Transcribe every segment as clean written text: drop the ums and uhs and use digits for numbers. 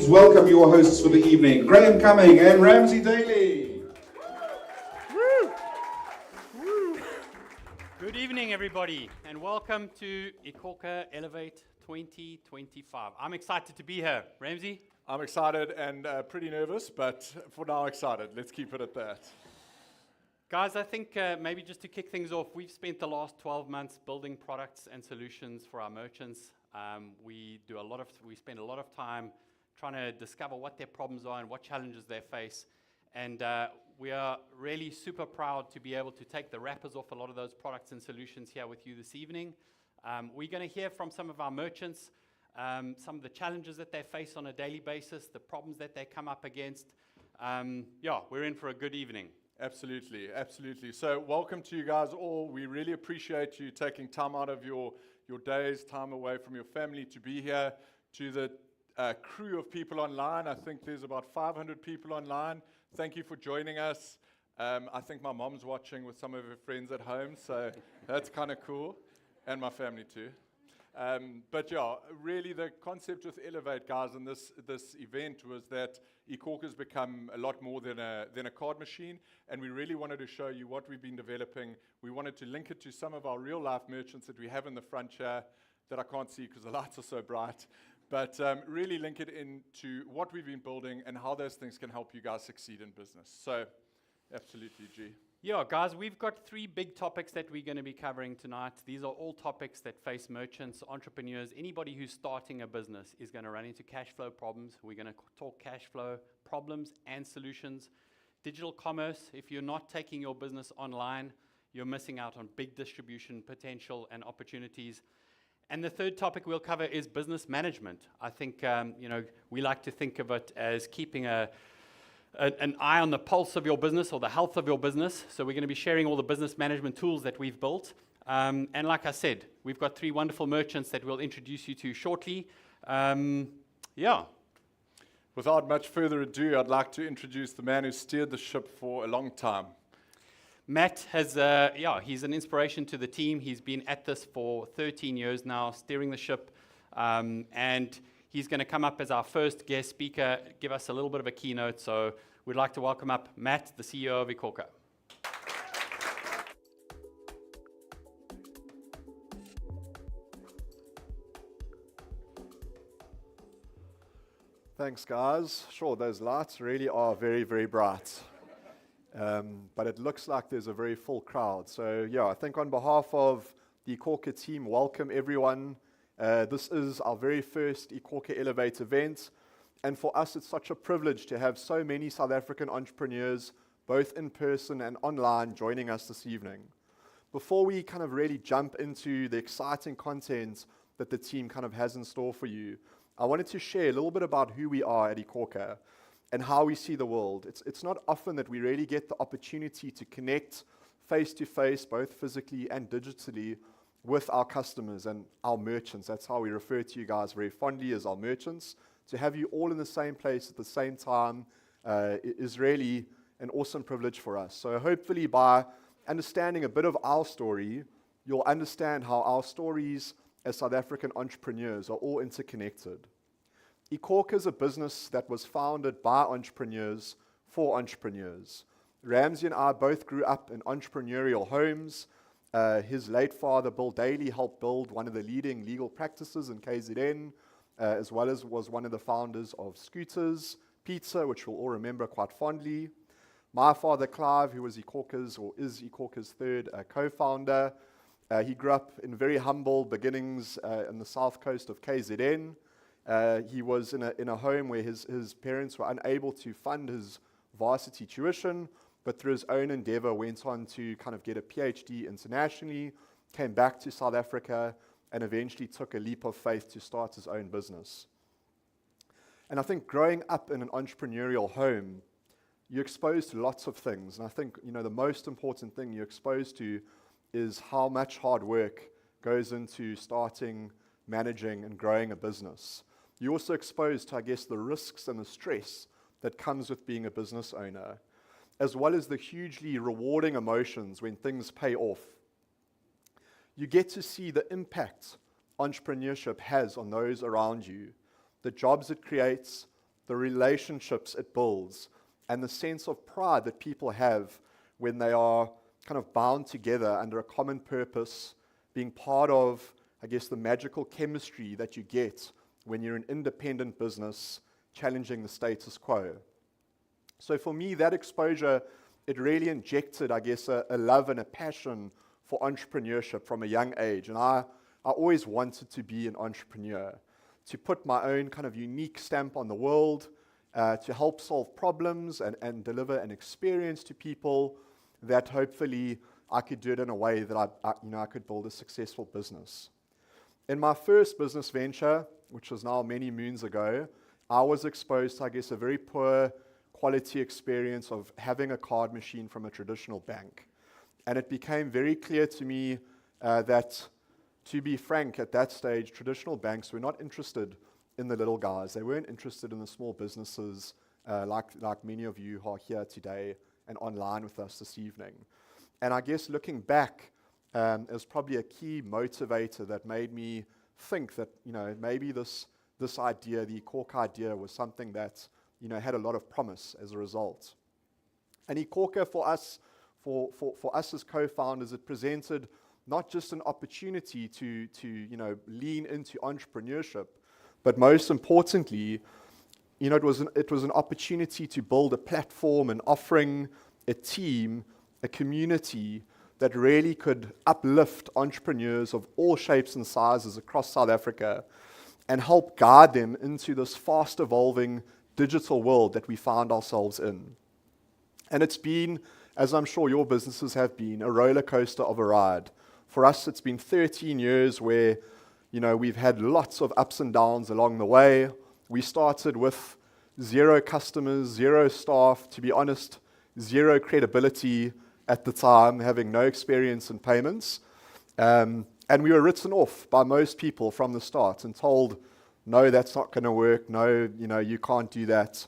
please welcome your hosts for the evening, Graham Cumming and Ramsey Daly. Good evening, everybody, and welcome to iKhokha Elevate 2025. I'm excited to be here. Ramsey? I'm excited and pretty nervous, but for now excited. Let's keep it at that. Guys, I think maybe just to kick things off, we've spent the last 12 months building products and solutions for our merchants. We spend a lot of time trying to discover what their problems are and what challenges they face. And we are really super proud to be able to take the wrappers off a lot of those products and solutions here with you this evening. We're going to hear from some of our merchants, some of the challenges that they face on a daily basis, the problems that they come up against. We're in for a good evening. Absolutely, absolutely. So welcome to you guys all. We really appreciate you taking time out of your days, time away from your family to be here. To the crew of people online, I think there's about 500 people online. Thank you for joining us. I think my mom's watching with some of her friends at home, so that's kind of cool, and my family too. Really the concept with Elevate, guys, and this event was that iKhokha has become a lot more than a card machine, and we really wanted to show you what we've been developing. We wanted to link it to some of our real-life merchants that we have in the front here that I can't see because the lights are so bright, but really link it into what we've been building and how those things can help you guys succeed in business. So, absolutely, G. Yeah, guys, we've got three big topics that we're going to be covering tonight. These are all topics that face merchants, entrepreneurs, anybody who's starting a business is going to run into cash flow problems. We're going to talk cash flow problems and solutions. Digital commerce, if you're not taking your business online, you're missing out on big distribution potential and opportunities. And the third topic we'll cover is business management. I think, we like to think of it as keeping an eye on the pulse of your business or the health of your business. So we're going to be sharing all the business management tools that we've built. And like I said, we've got three wonderful merchants that we'll introduce you to shortly. Without much further ado, I'd like to introduce the man who steered the ship for a long time. Matt has, he's an inspiration to the team. He's been at this for 13 years now, steering the ship. And he's going to come up as our first guest speaker, give us a little bit of a keynote. So we'd like to welcome up Matt, the CEO of iKhokha. Thanks, guys. Sure, those lights really are very, very bright. But it looks like there's a very full crowd. So, I think on behalf of the iKhokha team, welcome everyone. This is our very first iKhokha Elevate event. And for us, it's such a privilege to have so many South African entrepreneurs, both in person and online, joining us this evening. Before we kind of really jump into the exciting content that the team kind of has in store for you, I wanted to share a little bit about who we are at iKhokha and how we see the world. It's not often that we really get the opportunity to connect face-to-face, both physically and digitally, with our customers and our merchants. That's how we refer to you guys very fondly as our merchants. To have you all in the same place at the same time is really an awesome privilege for us. So hopefully by understanding a bit of our story, you'll understand how our stories as South African entrepreneurs are all interconnected. iKhokha is a business that was founded by entrepreneurs for entrepreneurs. Ramsey and I both grew up in entrepreneurial homes. His late father, Bill Daly, helped build one of the leading legal practices in KZN, as well as was one of the founders of Scooters Pizza, which we'll all remember quite fondly. My father, Clive, who was is iKhokha's third co-founder, he grew up in very humble beginnings in the south coast of KZN. He was in a home where his parents were unable to fund his varsity tuition, but through his own endeavor went on to kind of get a PhD internationally, came back to South Africa, and eventually took a leap of faith to start his own business. And I think growing up in an entrepreneurial home, you're exposed to lots of things. And I think, the most important thing you're exposed to is how much hard work goes into starting, managing, and growing a business. You're also exposed to, the risks and the stress that comes with being a business owner, as well as the hugely rewarding emotions when things pay off. You get to see the impact entrepreneurship has on those around you, the jobs it creates, the relationships it builds, and the sense of pride that people have when they are kind of bound together under a common purpose, being part of, I guess, the magical chemistry that you get when you're an independent business challenging the status quo. So for me, that exposure, it really injected, I guess, a love and a passion for entrepreneurship from a young age. And I always wanted to be an entrepreneur, to put my own kind of unique stamp on the world, to help solve problems and deliver an experience to people that hopefully I could do it in a way that I could build a successful business. In my first business venture, which was now many moons ago, I was exposed to, I guess, a very poor quality experience of having a card machine from a traditional bank. And it became very clear to me that, to be frank, at that stage, traditional banks were not interested in the little guys. They weren't interested in the small businesses like many of you who are here today and online with us this evening. And I guess looking back, is probably a key motivator that made me think that, maybe this idea, the iKhokha idea, was something that, had a lot of promise as a result. And iKhokha for us as co-founders, it presented not just an opportunity to lean into entrepreneurship, but most importantly, it was an opportunity to build a platform, an offering, a team, a community that really could uplift entrepreneurs of all shapes and sizes across South Africa and help guide them into this fast evolving digital world that we found ourselves in. And it's been, as I'm sure your businesses have been, a roller coaster of a ride. For us, it's been 13 years where, we've had lots of ups and downs along the way. We started with 0 customers, 0 staff, to be honest, 0 credibility at the time, having no experience in payments. And we were written off by most people from the start and told, no, that's not going to work. No, you can't do that.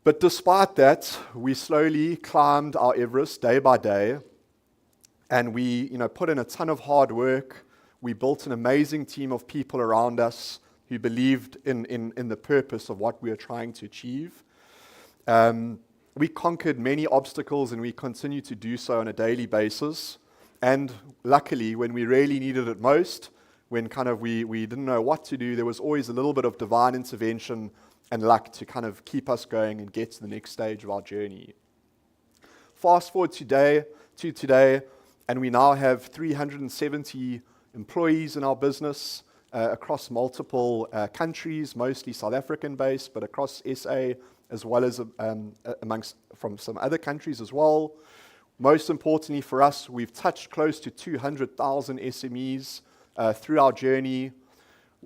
But despite that, we slowly climbed our Everest day by day. And we, put in a ton of hard work. We built an amazing team of people around us who believed in the purpose of what we were trying to achieve. We conquered many obstacles, and we continue to do so on a daily basis. And luckily, when we really needed it most, when kind of we didn't know what to do, there was always a little bit of divine intervention and luck to kind of keep us going and get to the next stage of our journey. Fast forward to today, and we now have 370 employees in our business across multiple countries, mostly South African based, but across SA, as well as from some other countries as well. Most importantly for us, we've touched close to 200,000 SMEs through our journey.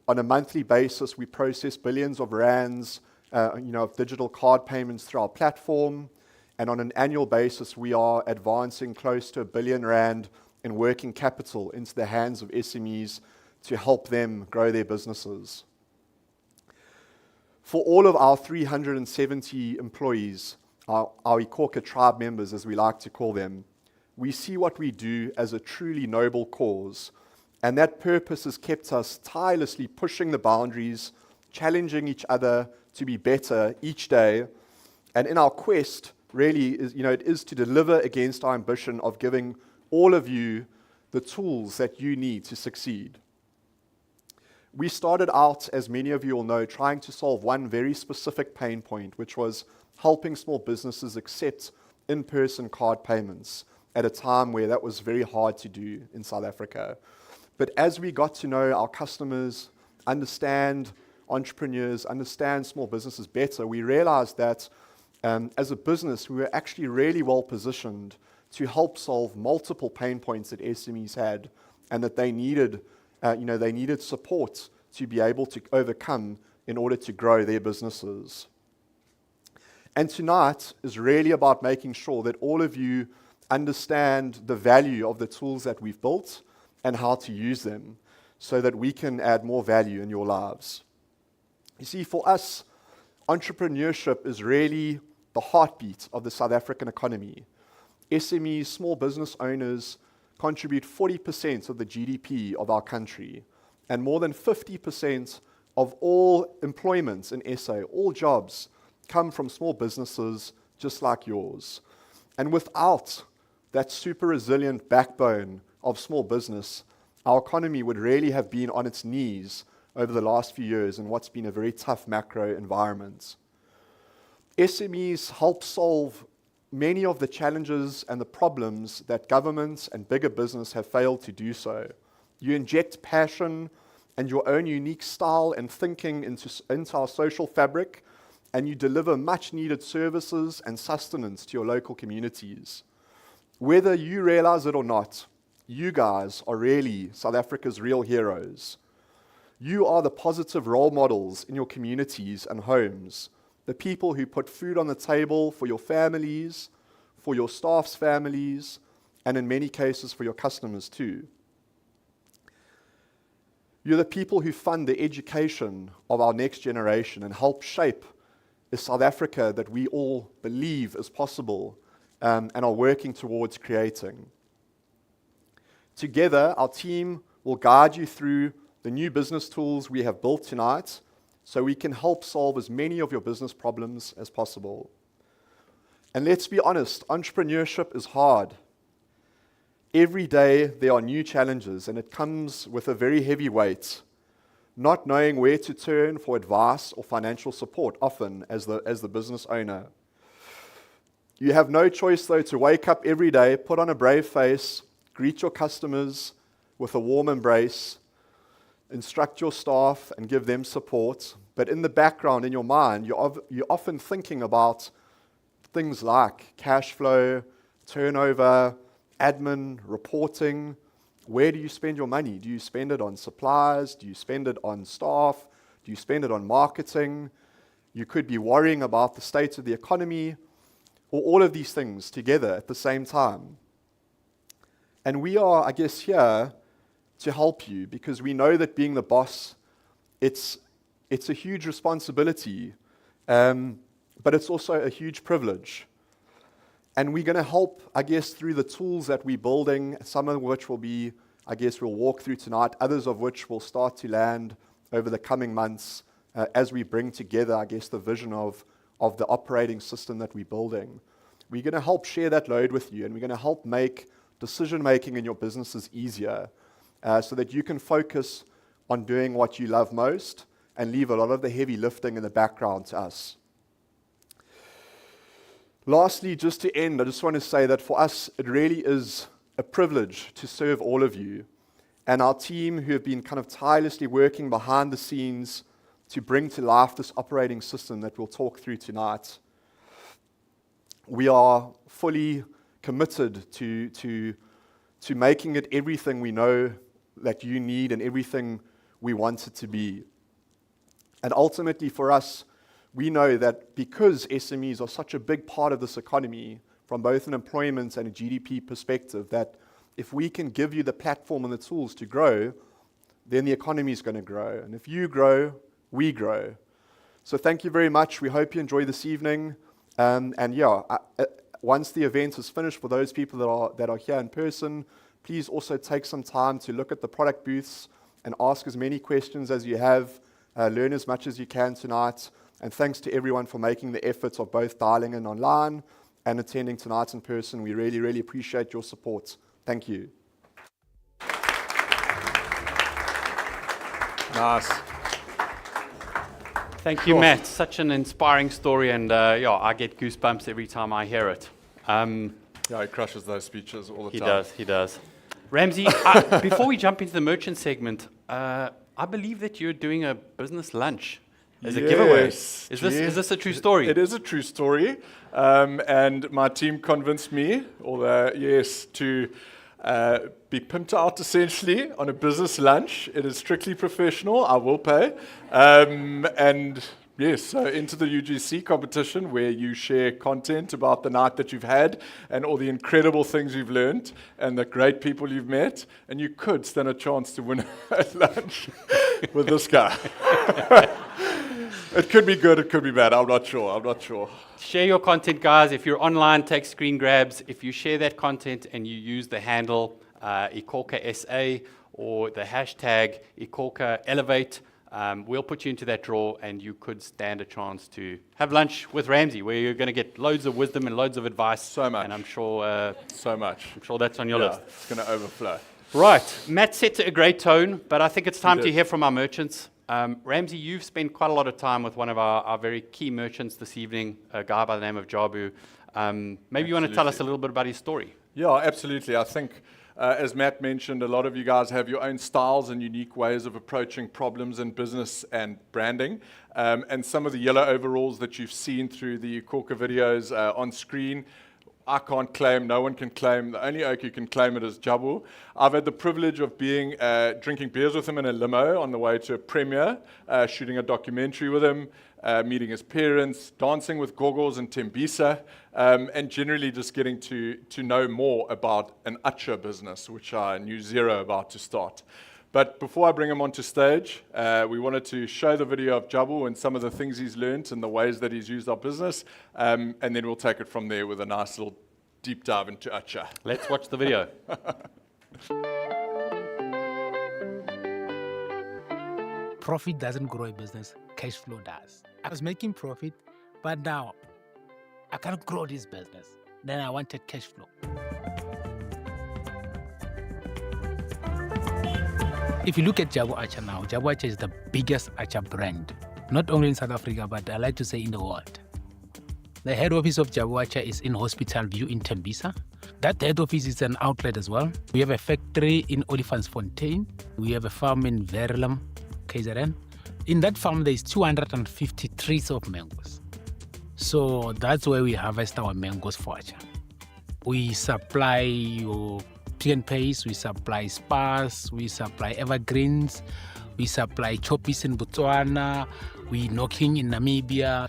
On a monthly basis, we process billions of rands of digital card payments through our platform. And on an annual basis, we are advancing close to R1 billion in working capital into the hands of SMEs to help them grow their businesses. For all of our 370 employees, our iKhokha tribe members, as we like to call them, we see what we do as a truly noble cause. And that purpose has kept us tirelessly pushing the boundaries, challenging each other to be better each day. And in our quest, really, it is to deliver against our ambition of giving all of you the tools that you need to succeed. We started out, as many of you will know, trying to solve one very specific pain point, which was helping small businesses accept in-person card payments at a time where that was very hard to do in South Africa. But as we got to know our customers, understand entrepreneurs, understand small businesses better, we realized that as a business, we were actually really well positioned to help solve multiple pain points that SMEs had, and that they needed support to be able to overcome in order to grow their businesses. And tonight is really about making sure that all of you understand the value of the tools that we've built and how to use them so that we can add more value in your lives. You see, for us, entrepreneurship is really the heartbeat of the South African economy. SMEs, small business owners, contribute 40% of the GDP of our country, and more than 50% of all employments in SA, all jobs, come from small businesses just like yours. And without that super resilient backbone of small business, our economy would really have been on its knees over the last few years in what's been a very tough macro environment. SMEs help solve many of the challenges and the problems that governments and bigger business have failed to do so. You inject passion and your own unique style and thinking into our social fabric, and you deliver much needed services and sustenance to your local communities. Whether you realize it or not, you guys are really South Africa's real heroes. You are the positive role models in your communities and homes, the people who put food on the table for your families, for your staff's families, and in many cases for your customers too. You're the people who fund the education of our next generation and help shape the South Africa that we all believe is possible and are working towards creating. Together, our team will guide you through the new business tools we have built tonight so we can help solve as many of your business problems as possible. And let's be honest, entrepreneurship is hard. Every day there are new challenges, and it comes with a very heavy weight. Not knowing where to turn for advice or financial support often as the business owner. You have no choice though to wake up every day, put on a brave face, greet your customers with a warm embrace, instruct your staff and give them support. But in the background, in your mind, you're often thinking about things like cash flow, turnover, admin, reporting. Where do you spend your money? Do you spend it on supplies? Do you spend it on staff? Do you spend it on marketing? You could be worrying about the state of the economy, or all of these things together at the same time. And we are, I guess, here to help you because we know that being the boss, it's a huge responsibility, but it's also a huge privilege. And we're going to help, I guess, through the tools that we're building, some of which will be, I guess, we'll walk through tonight, others of which will start to land over the coming months as we bring together, I guess, the vision of the operating system that we're building. We're going to help share that load with you, and we're going to help make decision-making in your businesses easier so that you can focus on doing what you love most and leave a lot of the heavy lifting in the background to us. Lastly, just to end, I just want to say that for us, it really is a privilege to serve all of you and our team who have been kind of tirelessly working behind the scenes to bring to life this operating system that we'll talk through tonight. We are fully committed to making it everything we know that you need and everything we want it to be. And ultimately for us, we know that because SMEs are such a big part of this economy, from both an employment and a GDP perspective, that if we can give you the platform and the tools to grow, then the economy is going to grow. And if you grow, we grow. So thank you very much. We hope you enjoy this evening. Once the event is finished, for those people that are here in person, please also take some time to look at the product booths and ask as many questions as you have, learn as much as you can tonight. And thanks to everyone for making the efforts of both dialing in online and attending tonight in person. We really, really appreciate your support. Thank you. Nice. Thank you, Matt. Such an inspiring story, and I get goosebumps every time I hear it. Yeah, he crushes those speeches all the time. He does. Ramsey, before we jump into the merchant segment, I believe that you're doing a business lunch as a giveaway. Is this a true story? It is a true story. And my team convinced me, to be pimped out essentially on a business lunch. It is strictly professional. I will pay. So into the UGC competition where you share content about the night that you've had and all the incredible things you've learned and the great people you've met, and you could stand a chance to win a lunch with this guy. It could be good, it could be bad. I'm not sure. Share your content, guys. If you're online, take screen grabs. If you share that content and you use the handle iKhokha SA or the hashtag iKhokha Elevate, we'll put you into that draw, and you could stand a chance to have lunch with Ramsey, where you're going to get loads of wisdom and loads of advice. So much. And I'm sure So much. that's on your Yeah, list. it's going to overflow. Right. Matt set a great tone, but I think it's time He to did. hear from our merchants. Ramsey, you've spent quite a lot of time with one of our very key merchants this evening, a guy by the name of Jabu. Maybe you want to tell us a little bit about his story. Yeah, absolutely. I think, as Matt mentioned, a lot of you guys have your own styles and unique ways of approaching problems in business and branding. And some of the yellow overalls that you've seen through the iKhokha videos on screen, I can't claim, no one can claim. The only oak who can claim it is Jabu. I've had the privilege of being drinking beers with him in a limo on the way to a premiere, shooting a documentary with him, meeting his parents, dancing with Gogos and Tembisa, and generally just getting to know more about an Acha business, which I knew zero about to start. But before I bring him onto stage, we wanted to show the video of Jabu and some of the things he's learned and the ways that he's used our business, and then we'll take it from there with a nice little deep dive into Acha. Let's watch the video. Profit doesn't grow a business, cash flow does. I was making profit, but now I can't grow this business. Then I wanted cash flow. If you look at Jabu Acha now, Jabu Acha is the biggest Acha brand, not only in South Africa, but I like to say in the world. The head office of Jabu Acha is in Hospital View in Tembisa. That head office is an outlet as well. We have a factory in Olifantsfontein. We have a farm in Verulam, KZN. In that farm, there is 250 trees of mangoes. So that's where we harvest our mangoes for Acha. We supply your Pick n Pays, we supply Spas, we supply Evergreens, we supply Choppies in Botswana, we knocking in Namibia.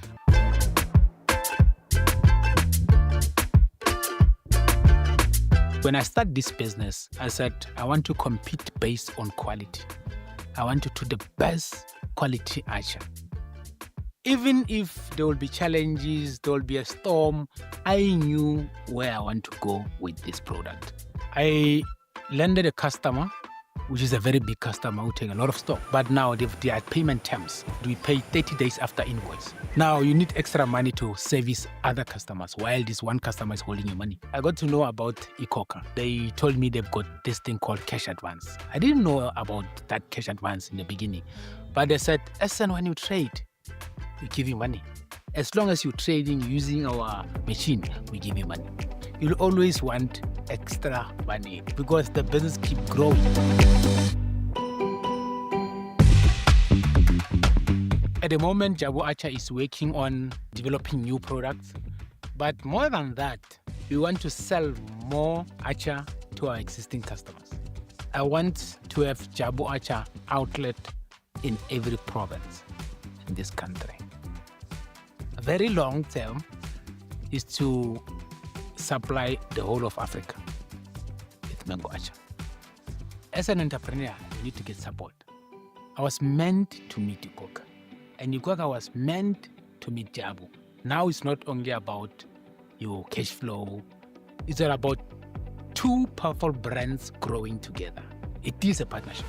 When I started this business, I said, I want to compete based on quality. I want to do the best quality Acha. Even if there will be challenges, there will be a storm, I knew where I want to go with this product. I landed a customer, which is a very big customer who take a lot of stock. But now they are payment terms. We pay 30 days after invoice. Now you need extra money to service other customers while this one customer is holding your money. I got to know about iKhokha. They told me they've got this thing called cash advance. I didn't know about that cash advance in the beginning. But they said, Essen, when you trade, we give you money. As long as you're trading using our machine, we give you money. You'll always want extra money because the business keep growing. At the moment, Jabu Acha is working on developing new products. But more than that, we want to sell more Acha to our existing customers. I want to have Jabu Acha outlet in every province in this country. A very long term is to supply the whole of Africa with mango Acha. As an entrepreneur, you need to get support. I was meant to meet iKhokha, and iKhokha was meant to meet Jabu. Now it's not only about your cash flow, it's all about two powerful brands growing together. It is a partnership.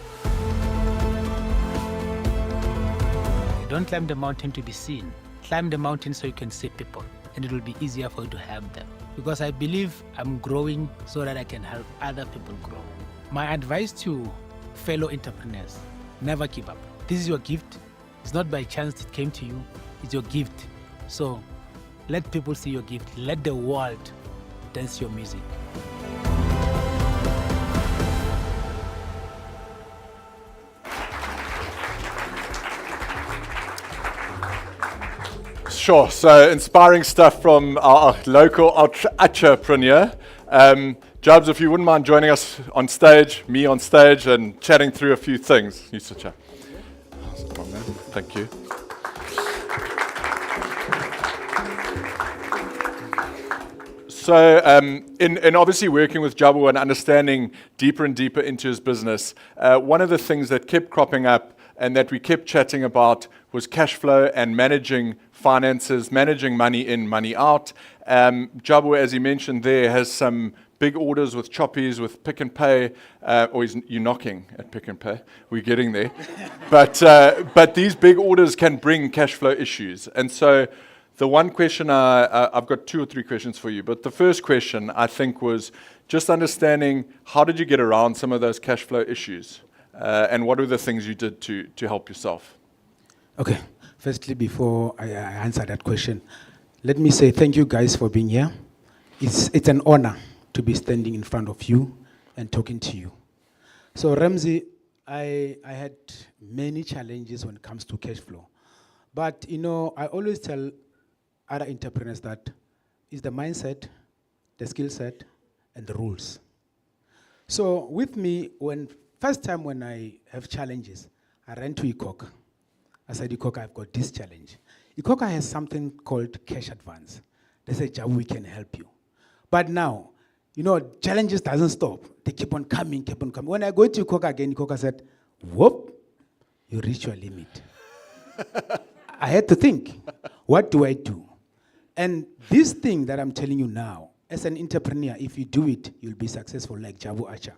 You don't climb the mountain to be seen. Climb the mountain so you can see people, and it will be easier for you to help them. Because I believe I'm growing so that I can help other people grow. My advice to fellow entrepreneurs, never give up. This is your gift. It's not by chance it came to you. It's your gift. So let people see your gift. Let the world dance your music. Sure. So inspiring stuff from our local entrepreneur. Jabs, if you wouldn't mind joining us on stage, me on stage, and chatting through a few things. You sit here. Thank you. So, in obviously working with Jabu and understanding deeper and deeper into his business, one of the things that kept cropping up and that we kept chatting about was cash flow and managing finances, managing money in, money out. Jabu, as he mentioned there, has some big orders with choppies, with Pick and Pay, or you're knocking at Pick and Pay. We're getting there. But these big orders can bring cash flow issues. And so the one question, I've got 2 or 3 questions for you. But the first question, I think, was just understanding how did you get around some of those cash flow issues? And what were the things you did to help yourself? Okay. Firstly, before I answer that question, let me say thank you guys for being here. It's an honor to be standing in front of you and talking to you. So Ramsey, I had many challenges when it comes to cash flow. But I always tell other entrepreneurs that it's the mindset, the skill set, and the rules. So with me, first time when I have challenges, I ran to iKhokha. I said, iKhokha, I've got this challenge. iKhokha has something called cash advance. They said, Jabu, we can help you. But now, challenges doesn't stop. They keep on coming, keep on coming. When I go to iKhokha again, iKhokha said, whoop, you reach your limit. I had to think, what do I do? And this thing that I'm telling you now, as an entrepreneur, if you do it, you'll be successful like Jabu Acha.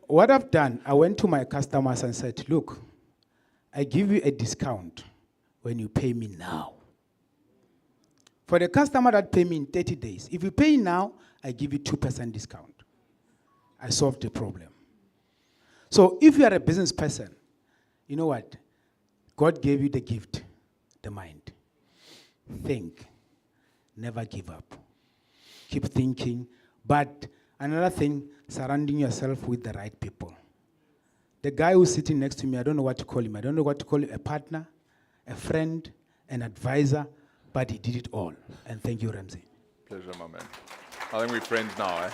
What I've done, I went to my customers and said, look, I give you a discount when you pay me now. For the customer that pay me in 30 days, if you pay now, I give you 2% discount. I solved the problem. So if you are a business person, you know what? God gave you the gift, the mind. Think. Never give up. Keep thinking. But another thing, surrounding yourself with the right people. The guy who's sitting next to me, I don't know what to call him. I don't know what to call him, a partner, a friend, an advisor, but he did it all. And thank you, Ramsey. Pleasure, my man. I think we're friends now, eh?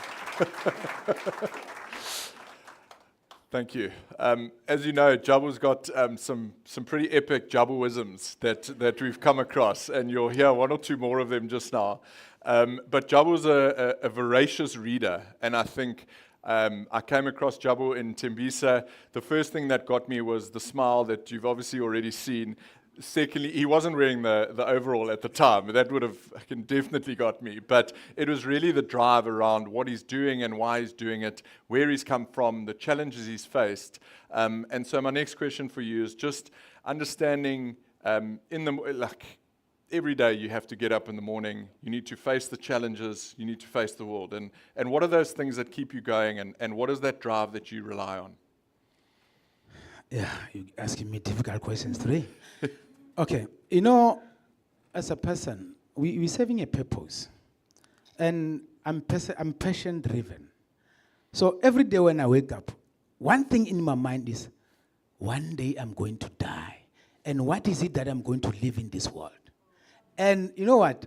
Thank you. As you know, Jabu's got some pretty epic Jabuisms that we've come across, and you'll hear 1 or 2 more of them just now. But Jabu's a voracious reader, and I think I came across Jabu in Tembisa. The first thing that got me was the smile that you've obviously already seen. Secondly, he wasn't wearing the overall at the time. That would have definitely got me. But it was really the drive around what he's doing and why he's doing it, where he's come from, the challenges he's faced. And so my next question for you is just understanding every day you have to get up in the morning, you need to face the challenges, you need to face the world. And what are those things that keep you going, and what is that drive that you rely on? Yeah, you're asking me difficult questions today. Okay, as a person, we're serving a purpose. And I'm passion-driven. So every day when I wake up, one thing in my mind is, one day I'm going to die. And what is it that I'm going to live in this world? And you know what?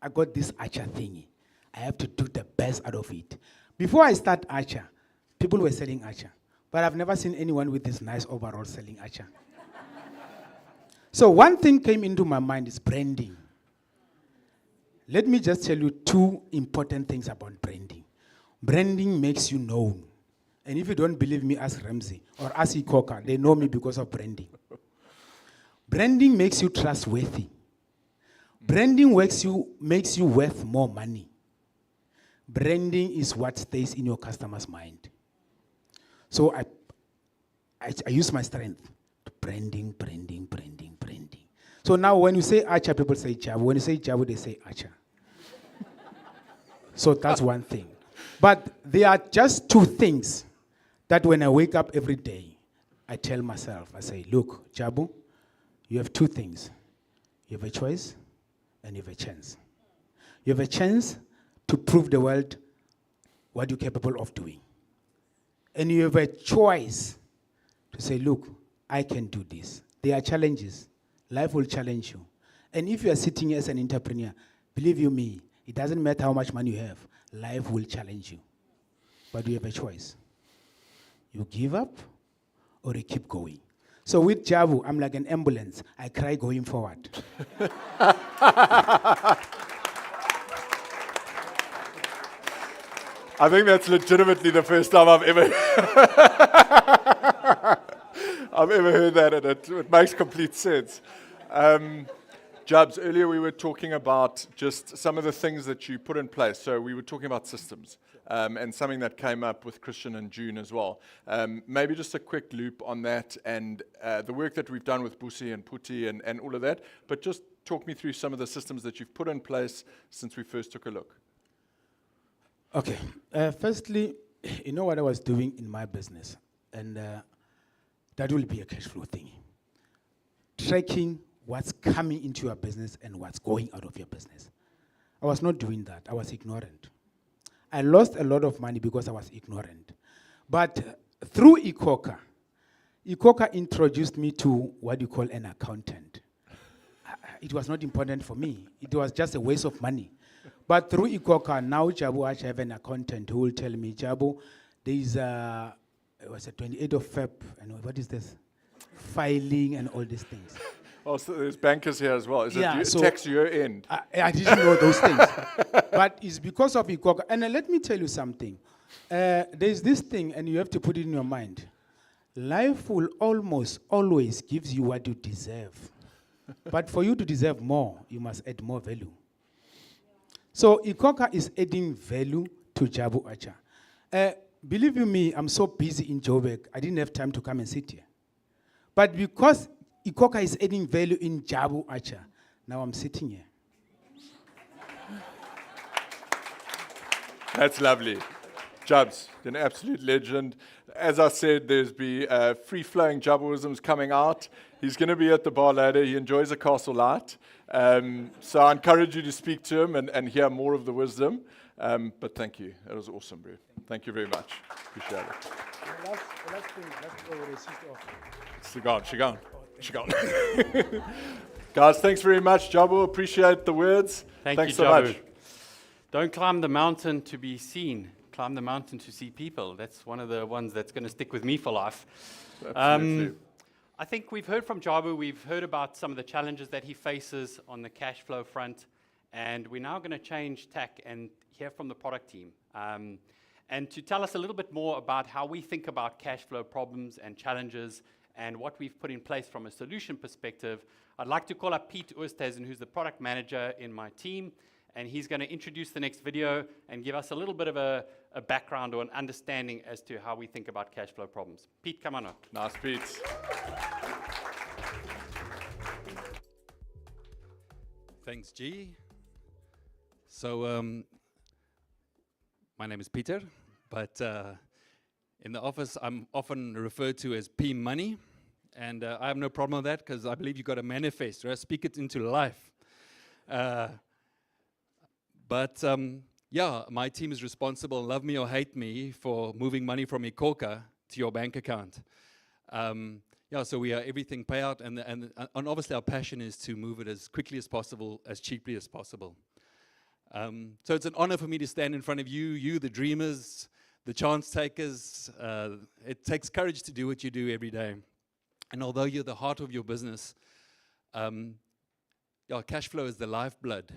I got this Archer thingy. I have to do the best out of it. Before I start Archer, people were selling Archer. But I've never seen anyone with this nice overall selling Archer. So one thing came into my mind is branding. Let me just tell you 2 important things about branding. Branding makes you known. And if you don't believe me, ask Ramsey or ask iKhokha. They know me because of branding. Branding makes you trustworthy. Branding makes you worth more money. Branding is what stays in your customer's mind. So I use my strength to branding. So now when you say Archer, people say Jabu. When you say Jabu, they say Archer. So that's one thing. But there are just 2 things that when I wake up every day, I tell myself, I say, look, Jabu, you have 2 things. You have a choice and you have a chance. You have a chance to prove the world what you're capable of doing. And you have a choice to say, look, I can do this. There are challenges. Life will challenge you. And if you are sitting as an entrepreneur, believe you me, it doesn't matter how much money you have. Life will challenge you. But you have a choice. You give up or you keep going. So with Jabu, I'm like an ambulance. I cry going forward. I think that's legitimately the first time I've ever heard that, and it makes complete sense. Jabs, earlier we were talking about just some of the things that you put in place. So we were talking about systems and something that came up with Christian and June as well. Maybe just a quick loop on that and the work that we've done with Busi and Putti and all of that. But just talk me through some of the systems that you've put in place since we first took a look. Okay. Firstly, you know what I was doing in my business, and that will be a cash flow thing. Tracking what's coming into your business and what's going out of your business. I was not doing that. I was ignorant. I lost a lot of money because I was ignorant. But through iKhokha, iKhokha introduced me to what you call an accountant. It was not important for me. It was just a waste of money. But through iKhokha, now Jabu, I have an accountant who will tell me, Jabu, there is it was a 28th of Feb, and what is this? Filing and all these things. Oh, so there's bankers here as well. Is Yeah, it so tax year end? I didn't know those things. But it's because of iKhokha. And let me tell you something. There's this thing, and you have to put it in your mind. Life will almost always give you what you deserve. But for you to deserve more, you must add more value. So iKhokha is adding value to Jabu Acha. Believe you me, I'm so busy in Joburg, I didn't have time to come and sit here. But because iKhokha is adding value in Jabu Acha, now I'm sitting here. That's lovely. Jabs, an absolute legend. As I said, there's be free-flowing Jabuisms coming out. He's going to be at the bar later. He enjoys a castle light. So I encourage you to speak to him and hear more of the wisdom. But thank you. That was awesome, bro. Thank you very much. Appreciate it. The last thing, let's go with She gone. Guys, thanks very much, Jabu. Appreciate the words. Thanks you so so Jabu. much. Don't climb the mountain to be seen. Climb the mountain to see people. That's one of the ones that's going to stick with me for life. Absolutely. I think we've heard from Jabu. We've heard about some of the challenges that he faces on the cash flow front. And we're now going to change tack and hear from the product team. And to tell us a little bit more about how we think about cash flow problems and challenges and what we've put in place from a solution perspective, I'd like to call up Pete Oosthuizen, who's the product manager in my team. And he's going to introduce the next video and give us a little bit of a background or an understanding as to how we think about cash flow problems. Pete, come on up. Nice, Pete. Thanks, G. So, my name is Peter, but in the office I'm often referred to as P Money, and I have no problem with that because I believe you've got to manifest, right? Speak it into life. But yeah, my team is responsible, love me or hate me, for moving money from iKhokha to your bank account. Yeah, so we are everything payout, and obviously our passion is to move it as quickly as possible, as cheaply as possible. So it's an honor for me to stand in front of you, the dreamers, the chance takers. It takes courage to do what you do every day. And although you're the heart of your business, yeah, cash flow is the lifeblood.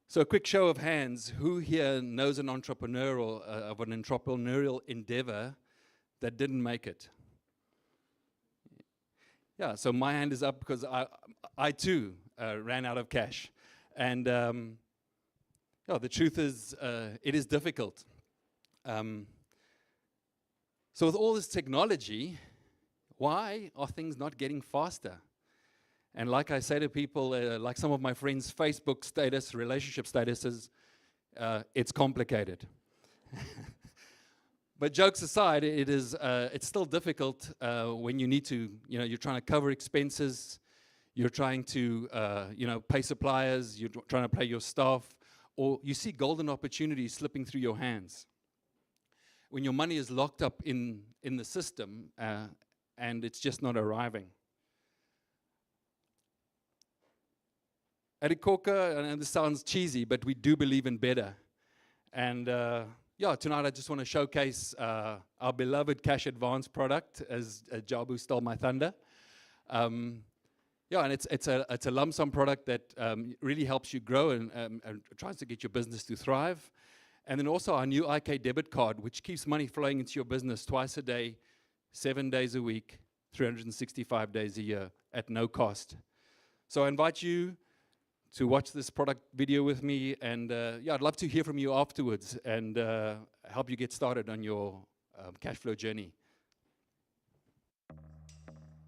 So a quick show of hands, who here knows an entrepreneur or of an entrepreneurial endeavor that didn't make it? Yeah, so my hand is up because I too ran out of cash. And yeah, the truth is, it is difficult. So with all this technology, why are things not getting faster? And like I say to people, like some of my friends' Facebook status, relationship statuses, it's complicated. But jokes aside, it's still difficult when you need to, you're trying to cover expenses, you're trying to, pay suppliers, you're trying to pay your staff, or you see golden opportunities slipping through your hands. When your money is locked up in the system and it's just not arriving. At iKhokha, and this sounds cheesy, but we do believe in better. And yeah, tonight I just want to showcase our beloved cash advance product, as Jabu stole my thunder. Yeah, and it's a lump sum product that really helps you grow and tries to get your business to thrive. And then also our new IK debit card, which keeps money flowing into your business twice a day, 7 days a week, 365 days a year at no cost. So I invite you to watch this product video with me. And yeah, I'd love to hear from you afterwards and help you get started on your cash flow journey.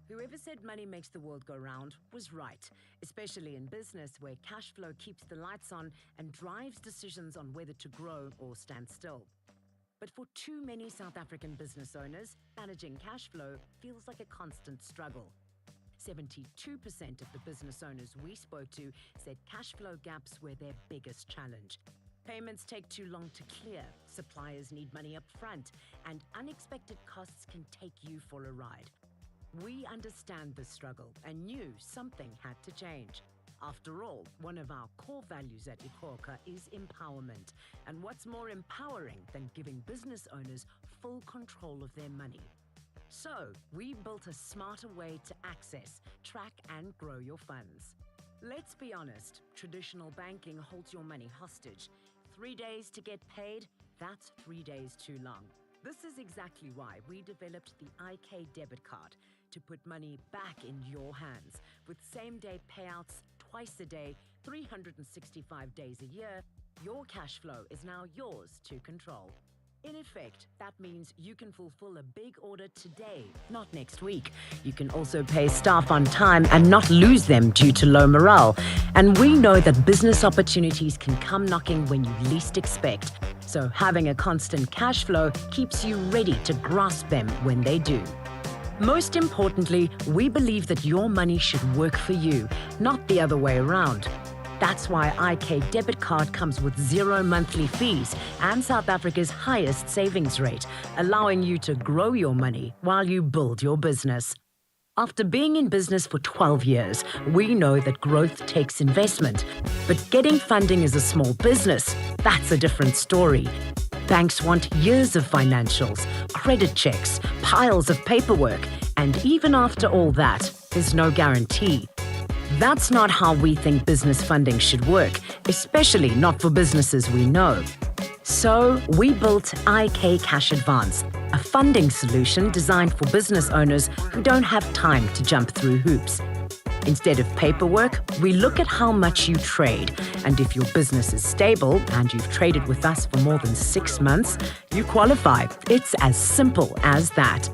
Whoever said money makes the world go round was right, especially in business where cash flow keeps the lights on and drives decisions on whether to grow or stand still. But for too many South African business owners, managing cash flow feels like a constant struggle. 72% of the business owners we spoke to said cash flow gaps were their biggest challenge. Payments take too long to clear, suppliers need money up front, and unexpected costs can take you for a ride. We understand the struggle and knew something had to change. After all, one of our core values at iKhokha is empowerment. And what's more empowering than giving business owners full control of their money? So, we built a smarter way to access, track, and grow your funds. Let's be honest, traditional banking holds your money hostage. 3 days to get paid, that's 3 days too long. This is exactly why we developed the iK debit card, to put money back in your hands with same-day payouts twice a day, 365 days a year. Your cash flow is now yours to control. In effect, that means you can fulfill a big order today, not next week. You can also pay staff on time and not lose them due to low morale. And we know that business opportunities can come knocking when you least expect. So having a constant cash flow keeps you ready to grasp them when they do. Most importantly, we believe that your money should work for you, not the other way around. That's why iK Debit Card comes with 0 monthly fees and South Africa's highest savings rate, allowing you to grow your money while you build your business. After being in business for 12 years, we know that growth takes investment. But getting funding as a small business, that's a different story. Banks want years of financials, credit checks, piles of paperwork, and even after all that, there's no guarantee. That's not how we think business funding should work, especially not for businesses we know. So we built iK Cash Advance, a funding solution designed for business owners who don't have time to jump through hoops. Instead of paperwork, we look at how much you trade. And if your business is stable and you've traded with us for more than 6 months, you qualify. It's as simple as that.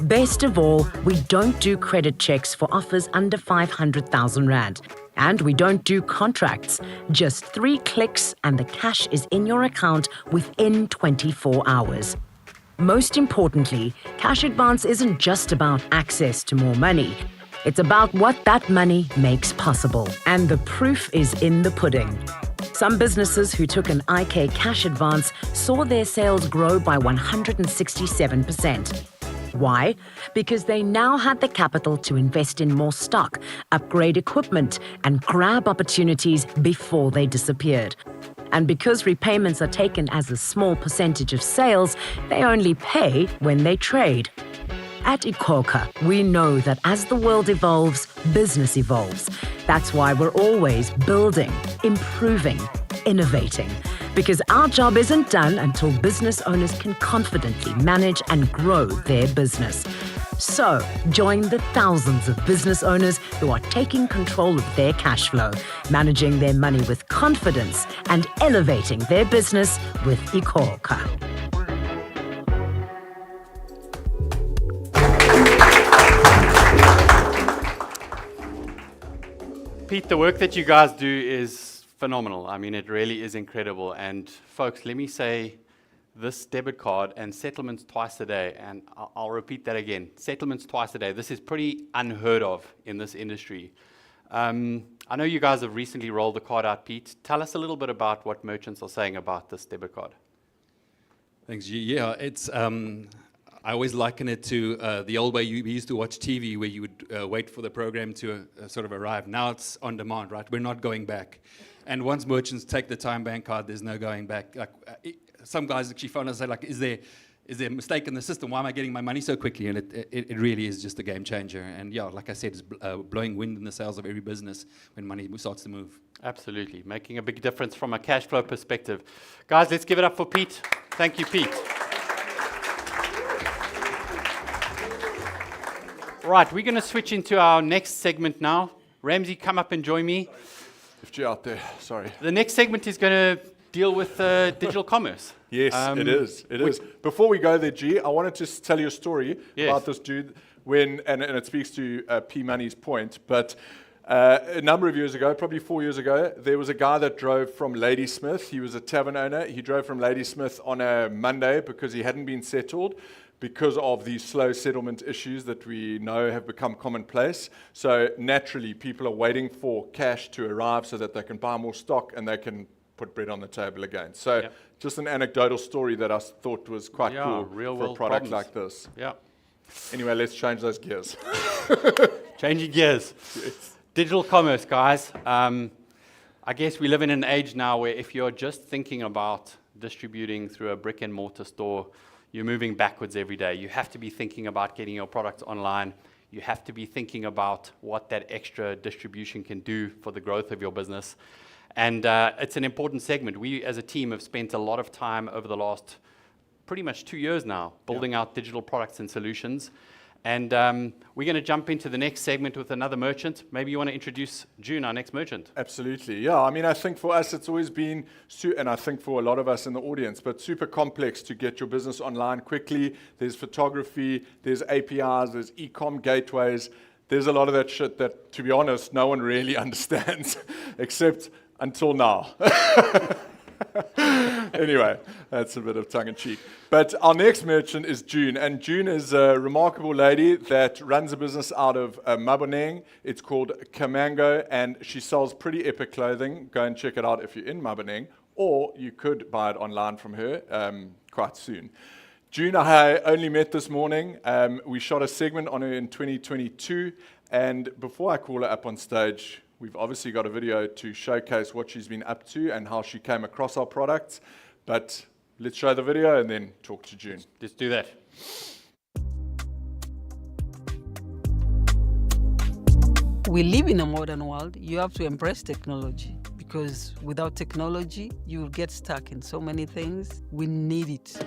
Best of all, we don't do credit checks for offers under 500,000 Rand. And we don't do contracts. Just 3 clicks and the cash is in your account within 24 hours. Most importantly, Cash Advance isn't just about access to more money. It's about what that money makes possible. And the proof is in the pudding. Some businesses who took an iK Cash Advance saw their sales grow by 167%. Why? Because they now had the capital to invest in more stock, upgrade equipment, and grab opportunities before they disappeared. And because repayments are taken as a small percentage of sales, they only pay when they trade. At iKhokha, we know that as the world evolves, business evolves. That's why we're always building, improving, innovating. Because our job isn't done until business owners can confidently manage and grow their business. So, join the thousands of business owners who are taking control of their cash flow, managing their money with confidence, and elevating their business with iKhokha. Pete, the work that you guys do is phenomenal. I mean, it really is incredible. And folks, let me say, this debit card and settlements twice a day, and I'll repeat that again, settlements twice a day. This is pretty unheard of in this industry. I know you guys have recently rolled the card out, Pete. Tell us a little bit about what merchants are saying about this debit card. Thanks. Yeah, it's. I always liken it to the old way we used to watch TV, where you would wait for the program to sort of arrive. Now it's on demand, right? We're not going back. And once merchants take the Time Bank card, there's no going back. Like, some guys actually phone us and say, like, is there a mistake in the system? Why am I getting my money so quickly? And it really is just a game changer. And yeah, like I said, it's blowing wind in the sails of every business when money starts to move. Absolutely, making a big difference from a cash flow perspective. Guys, let's give it up for Pete. Thank you, Pete. Right, we're going to switch into our next segment now. Ramsey, come up and join me. If you're out there, sorry. The next segment is going to deal with digital commerce. Yes, it is. It is. Before we go there, G, I wanted to tell you a story about this dude and it speaks to P Money's point, but a number of years ago, probably 4 years ago, there was a guy that drove from Ladysmith. He was a tavern owner. He drove from Ladysmith on a Monday because he hadn't been settled because of the slow settlement issues that we know have become commonplace. So naturally, people are waiting for cash to arrive so that they can buy more stock and they can put bread on the table again. So just an anecdotal story that I thought was quite cool for a product like this. Yeah. Anyway, let's change those gears. Changing gears. Yes. Digital commerce, guys. I guess we live in an age now where if you're just thinking about distributing through a brick and mortar store, you're moving backwards every day. You have to be thinking about getting your products online. You have to be thinking about what that extra distribution can do for the growth of your business. And it's an important segment. We as a team have spent a lot of time over the last pretty much 2 years now building out digital products and solutions. And we're going to jump into the next segment with another merchant. Maybe you want to introduce June, our next merchant. Absolutely. Yeah, I mean, I think for us, it's always been, and I think for a lot of us in the audience, but super complex to get your business online quickly. There's photography, there's APIs, there's e-com gateways. There's a lot of that shit that, to be honest, no one really understands, except until now. Anyway, that's a bit of tongue-in-cheek. But our next merchant is June, and June is a remarkable lady that runs a business out of Maboneng. It's called Kamango, and she sells pretty epic clothing. Go and check it out if you're in Maboneng, or you could buy it online from her quite soon. June, I only met this morning. We shot a segment on her in 2022, and before I call her up on stage, we've obviously got a video to showcase what she's been up to and how she came across our products. But let's show the video and then talk to June. Let's do that. We live in a modern world. You have to embrace technology because without technology, you will get stuck in so many things. We need it.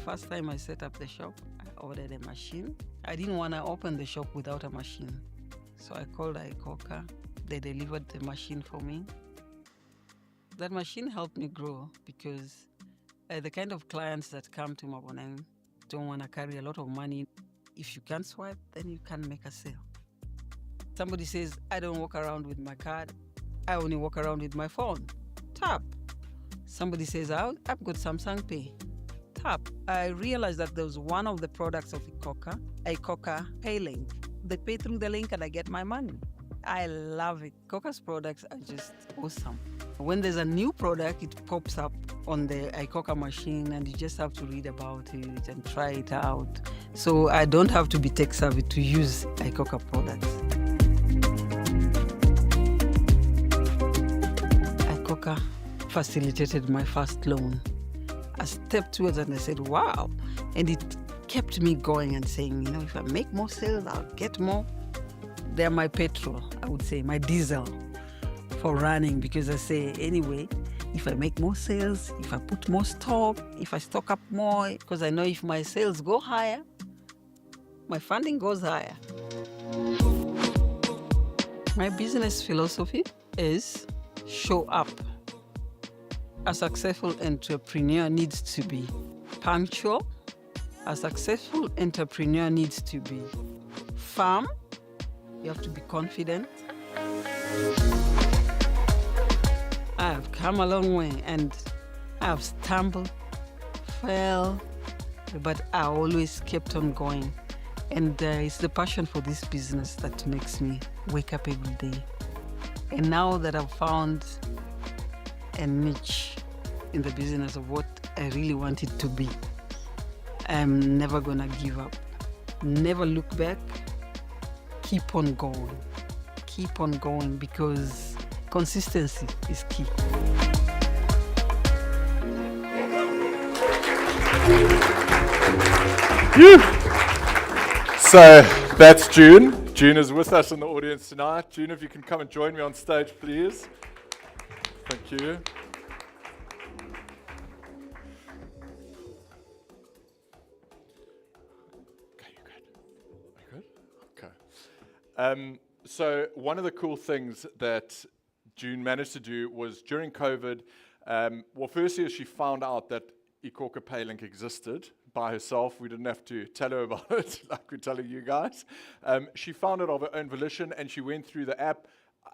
First time I set up the shop, I ordered a machine. I didn't want to open the shop without a machine. So I called iKhokha. They delivered the machine for me. That machine helped me grow because the kind of clients that come to Maboneng don't want to carry a lot of money. If you can't swipe, then you can't make a sale. Somebody says, I don't walk around with my card. I only walk around with my phone. Tap. Somebody says, I've got Samsung Pay. Tap. I realized that there was one of the products of iKhokha Pay Link. They pay through the link and I get my money. I love it. iKhokha's products are just awesome. When there's a new product, it pops up on the iKhokha machine and you just have to read about it and try it out. So I don't have to be tech savvy to use iKhokha products. iKhokha facilitated my first loan. I stepped towards it and I said, wow. And it kept me going and saying, if I make more sales, I'll get more. They're my petrol, I would say, my diesel for running, because I say, anyway, if I make more sales, if I put more stock, if I stock up more, because I know if my sales go higher, my funding goes higher. My business philosophy is show up. A successful entrepreneur needs to be punctual. A successful entrepreneur needs to be firm. You have to be confident. I have come a long way and I have stumbled, fell, but I always kept on going. And it's the passion for this business that makes me wake up every day. And now that I've found a niche in the business of what I really want it to be, I'm never gonna give up. Never look back. Keep on going. Keep on going because consistency is key. So that's June. June is with us in the audience tonight. June, if you can come and join me on stage, please. Thank you. So one of the cool things that June managed to do was during COVID, well, firstly, she found out that iKhokha Paylink existed by herself. We didn't have to tell her about it like we're telling you guys. She found it of her own volition, and she went through the app,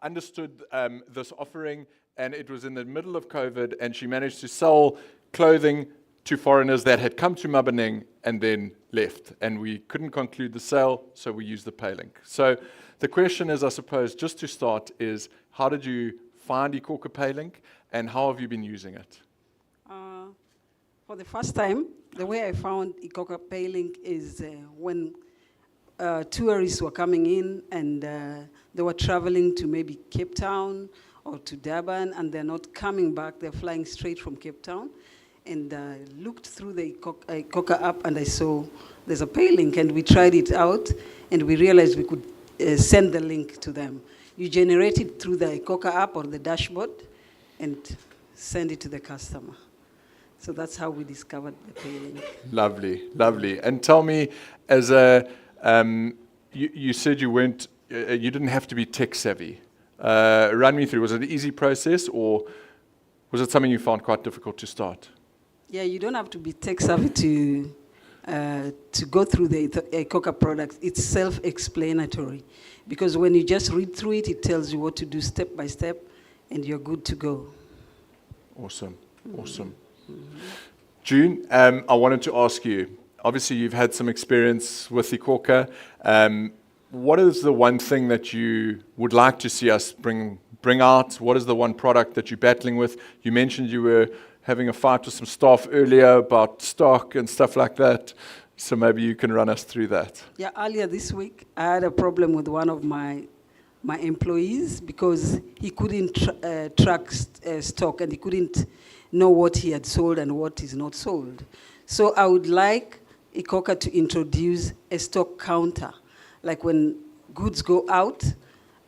understood this offering, and it was in the middle of COVID, and she managed to sell clothing to foreigners that had come to Mabaneng and then left. And we couldn't conclude the sale, so we used the Paylink. So the question is, I suppose, just to start, is how did you find iKhokha Paylink, and how have you been using it? For the first time, the way I found iKhokha Paylink is when tourists were coming in and they were traveling to maybe Cape Town or to Durban, and they're not coming back, they're flying straight from Cape Town. And I looked through the iKhokha app and I saw there's a Paylink, and we tried it out and we realized we could send the link to them. You generate it through the iKhokha app or the dashboard and send it to the customer. So that's how we discovered the Paylink. Lovely, lovely. And tell me, as a, you said you weren't, you didn't have to be tech savvy. Run me through, was it an easy process, or was it something you found quite difficult to start? Yeah, you don't have to be tech savvy to go through the iKhokha products. It's self-explanatory, because when you just read through it, it tells you what to do step by step, and you're good to go. Awesome, awesome. June, I wanted to ask you, obviously you've had some experience with iKhokha. What is the one thing that you would like to see us bring out? What is the one product that you're battling with? You mentioned you were having a fight with some staff earlier about stock and stuff like that. So maybe you can run us through that. Yeah, earlier this week, I had a problem with one of my employees because he couldn't track stock, and he couldn't know what he had sold and what is not sold. So I would like iKhokha to introduce a stock counter, like when goods go out,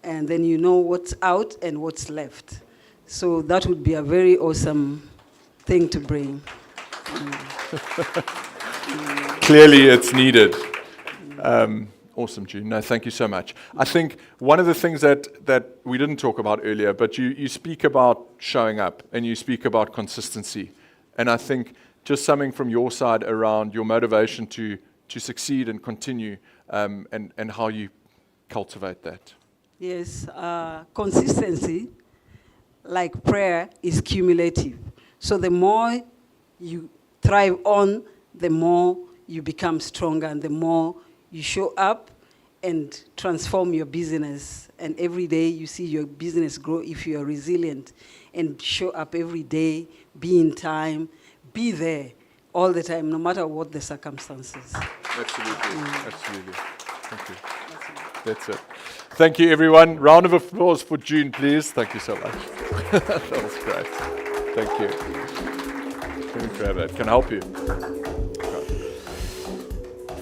and then you know what's out and what's left. So that would be a very awesome thing to bring. Clearly it's needed. Awesome, June. No, thank you so much. I think one of the things that we didn't talk about earlier, but you speak about showing up and you speak about consistency. And I think just something from your side around your motivation to succeed and continue, and how you cultivate that. Yes, consistency, like prayer, is cumulative. So the more you thrive on, the more you become stronger, and the more you show up and transform your business. And every day you see your business grow if you are resilient and show up every day, be in time, be there all the time, no matter what the circumstances. Absolutely, absolutely. Thank you. That's it. Thank you, everyone. Round of applause for June, please. Thank you so much. That was great. Thank you. Let me grab that. Can I help you?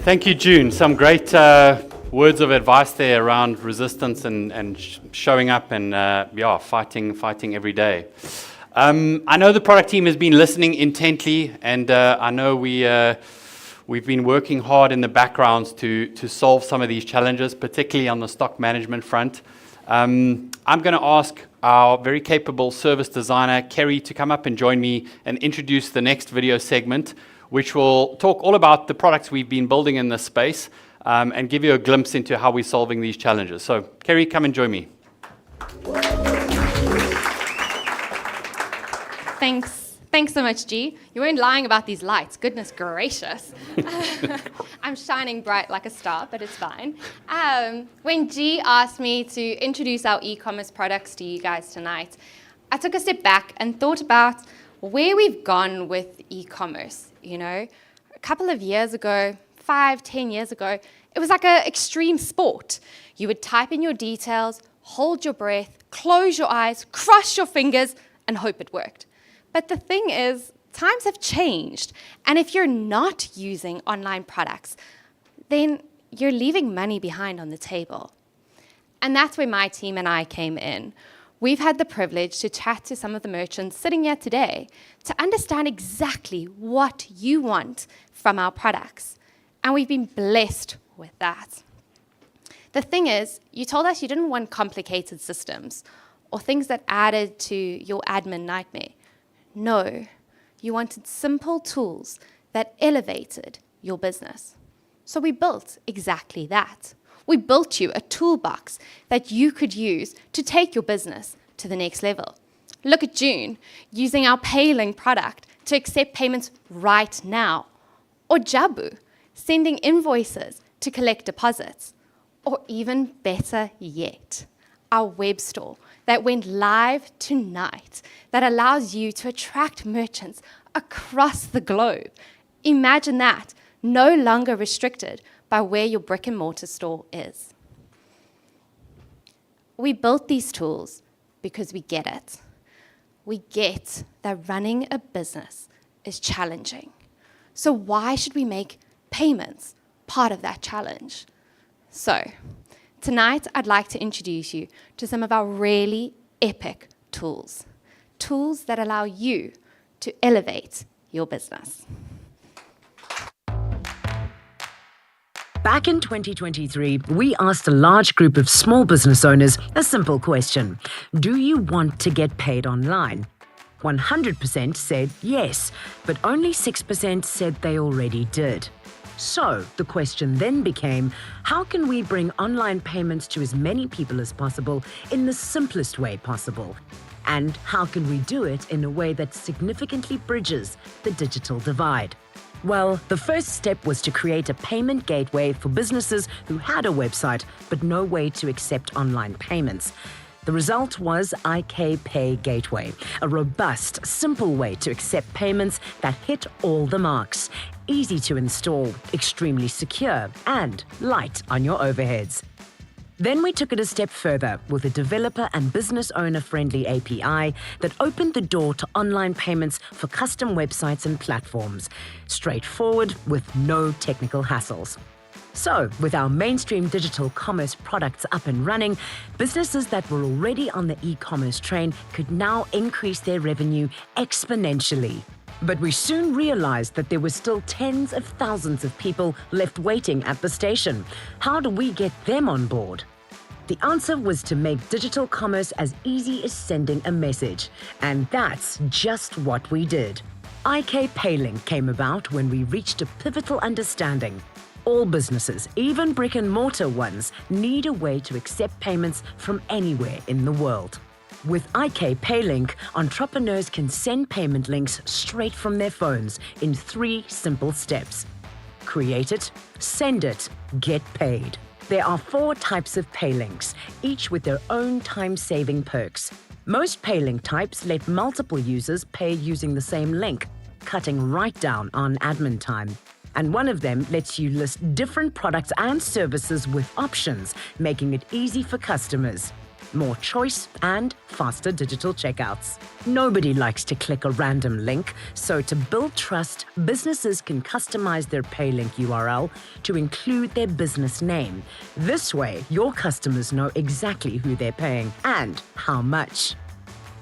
Thank you, June. Some great words of advice there around resistance and showing up and fighting every day. I know the product team has been listening intently, and I know we've been working hard in the backgrounds to solve some of these challenges, particularly on the stock management front. I'm going to ask our very capable service designer, Kerry, to come up and join me and introduce the next video segment, which will talk all about the products we've been building in this space, and give you a glimpse into how we're solving these challenges. So, Kerry, come and join me. Thanks so much, G. You weren't lying about these lights. Goodness gracious. I'm shining bright like a star, but it's fine. When G asked me to introduce our e-commerce products to you guys tonight, I took a step back and thought about where we've gone with e-commerce. You know, a couple of years ago, 5-10 years ago, it was like an extreme sport. You would type in your details, hold your breath, close your eyes, cross your fingers, and hope it worked. But the thing is, times have changed. And if you're not using online products, then you're leaving money behind on the table. And that's where my team and I came in. We've had the privilege to chat to some of the merchants sitting here today to understand exactly what you want from our products. And we've been blessed with that. The thing is, you told us you didn't want complicated systems or things that added to your admin nightmare. No, you wanted simple tools that elevated your business. So we built exactly that. We built you a toolbox that you could use to take your business to the next level. Look at June, using our PayLink product to accept payments right now. Or Jabu, sending invoices to collect deposits. Or even better yet, our web store that went live tonight that allows you to attract merchants across the globe. Imagine that, no longer restricted by where your brick and mortar store is. We built these tools because we get it. We get that running a business is challenging. So why should we make payments part of that challenge? So, tonight I'd like to introduce you to some of our really epic tools. Tools that allow you to elevate your business. Back in 2023, we asked a large group of small business owners a simple question. Do you want to get paid online? 100% said yes, but only 6% said they already did. So the question then became, how can we bring online payments to as many people as possible in the simplest way possible? And how can we do it in a way that significantly bridges the digital divide? Well, the first step was to create a payment gateway for businesses who had a website but no way to accept online payments. The result was iKhokha Gateway, a robust, simple way to accept payments that hit all the marks. Easy to install, extremely secure, and light on your overheads. Then we took it a step further with a developer and business owner-friendly API that opened the door to online payments for custom websites and platforms. Straightforward with no technical hassles. So, with our mainstream digital commerce products up and running, businesses that were already on the e-commerce train could now increase their revenue exponentially. But we soon realized that there were still tens of thousands of people left waiting at the station. How do we get them on board? The answer was to make digital commerce as easy as sending a message. And that's just what we did. iKhokha came about when we reached a pivotal understanding. All businesses, even brick and mortar ones, need a way to accept payments from anywhere in the world. With iKhokha, entrepreneurs can send payment links straight from their phones in 3 simple steps. Create it, send it, get paid. There are 4 types of pay links, each with their own time-saving perks. Most pay link types let multiple users pay using the same link, cutting right down on admin time. And one of them lets you list different products and services with options, making it easy for customers. More choice and faster digital checkouts. Nobody likes to click a random link, so to build trust, businesses can customize their Paylink URL to include their business name. This way, your customers know exactly who they're paying and how much.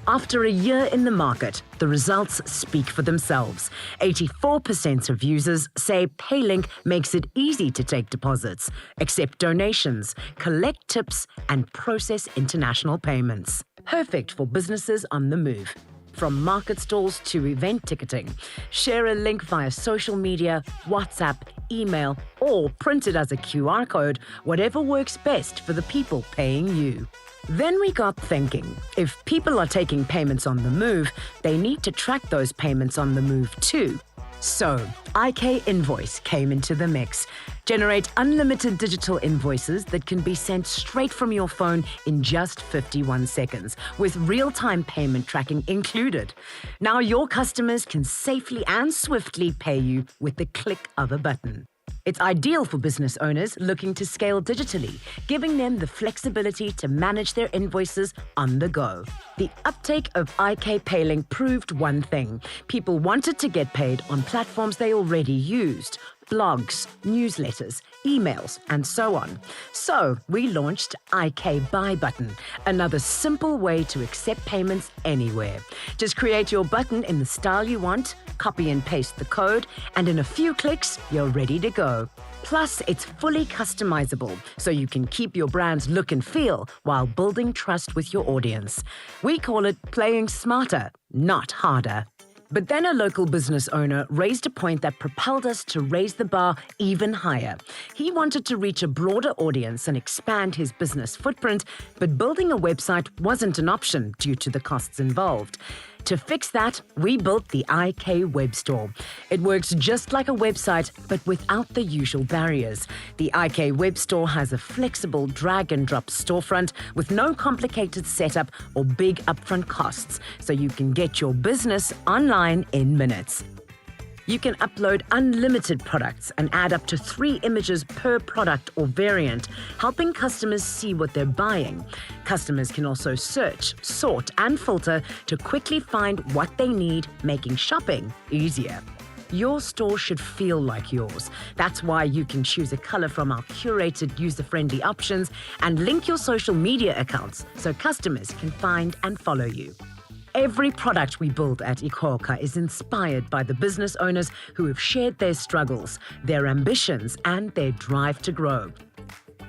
After a year in the market, the results speak for themselves. 84% of users say Paylink makes it easy to take deposits, accept donations, collect tips, and process international payments. Perfect for businesses on the move. From market stalls to event ticketing. Share a link via social media, WhatsApp, email, or print it as a QR code, whatever works best for the people paying you. Then we got thinking, if people are taking payments on the move, they need to track those payments on the move too. So, iK Invoice came into the mix. Generate unlimited digital invoices that can be sent straight from your phone in just 51 seconds, with real-time payment tracking included. Now your customers can safely and swiftly pay you with the click of a button. It's ideal for business owners looking to scale digitally, giving them the flexibility to manage their invoices on the go. The uptake of iK Paylink proved one thing. People wanted to get paid on platforms they already used, blogs, newsletters, emails, and so on. So we launched IK Buy Button, another simple way to accept payments anywhere. Just create your button in the style you want, copy and paste the code, and in a few clicks, you're ready to go. Plus, it's fully customizable, so you can keep your brand's look and feel while building trust with your audience. We call it playing smarter, not harder. But then a local business owner raised a point that propelled us to raise the bar even higher. He wanted to reach a broader audience and expand his business footprint, but building a website wasn't an option due to the costs involved. To fix that, we built the IK Web Store. It works just like a website, but without the usual barriers. The IK Web Store has a flexible drag-and-drop storefront with no complicated setup or big upfront costs, so you can get your business online in minutes. You can upload unlimited products and add up to 3 images per product or variant, helping customers see what they're buying. Customers can also search, sort, and filter to quickly find what they need, making shopping easier. Your store should feel like yours. That's why you can choose a color from our curated user-friendly options and link your social media accounts so customers can find and follow you. Every product we build at iKhokha is inspired by the business owners who have shared their struggles, their ambitions, and their drive to grow.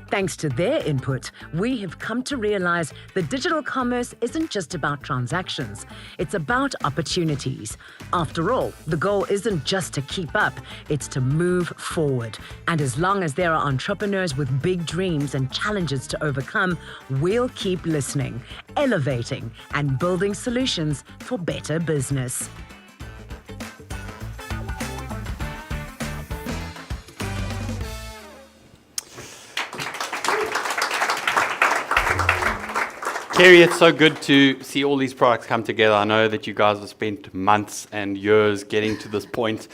Thanks to their input, we have come to realize that digital commerce isn't just about transactions, it's about opportunities. After all, the goal isn't just to keep up, it's to move forward. And as long as there are entrepreneurs with big dreams and challenges to overcome, we'll keep listening, elevating, and building solutions for better business. Kerry, it's so good to see all these products come together. I know that you guys have spent months and years getting to this point.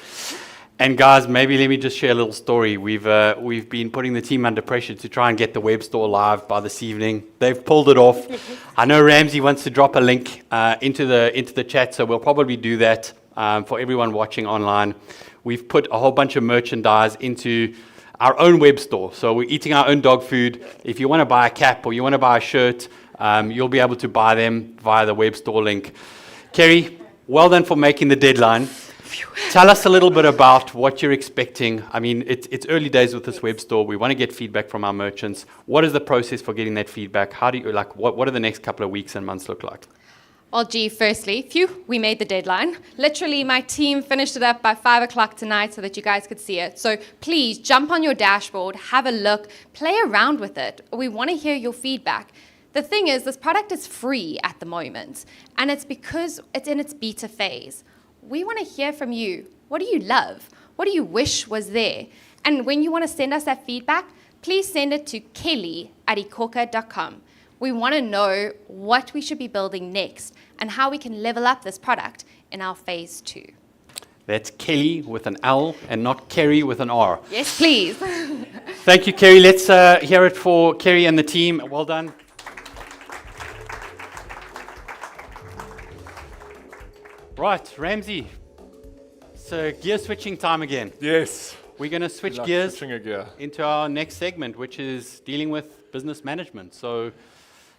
And guys, maybe let me just share a little story. We've been putting the team under pressure to try and get the web store live by this evening. They've pulled it off. I know Ramsey wants to drop a link into the chat, so we'll probably do that for everyone watching online. We've put a whole bunch of merchandise into our own web store. So we're eating our own dog food. If you want to buy a cap or you want to buy a shirt, you'll be able to buy them via the web store link. Kerry, well done for making the deadline. Tell us a little bit about what you're expecting. I mean, it's early days with this web store. We want to get feedback from our merchants. What is the process for getting that feedback? How do you what do the next couple of weeks and months look like? Well, firstly, we made the deadline. Literally, my team finished it up by 5 o'clock tonight so that you guys could see it. So please jump on your dashboard, have a look, play around with it. We want to hear your feedback. The thing is, this product is free at the moment, and it's because it's in its beta phase. We want to hear from you. What do you love? What do you wish was there? And when you want to send us that feedback, please send it to kelly@iKhokha.com. We want to know what we should be building next and how we can level up this product in our phase 2. That's Kelly with an L and not Kerry with an R. Yes, please. Thank you, Kerry. Let's hear it for Kerry and the team. Well done. Right, Ramsey. So gear switching time again. Yes. We're going to switch Like gears switching a gear. into our next segment, which is dealing with business management. So,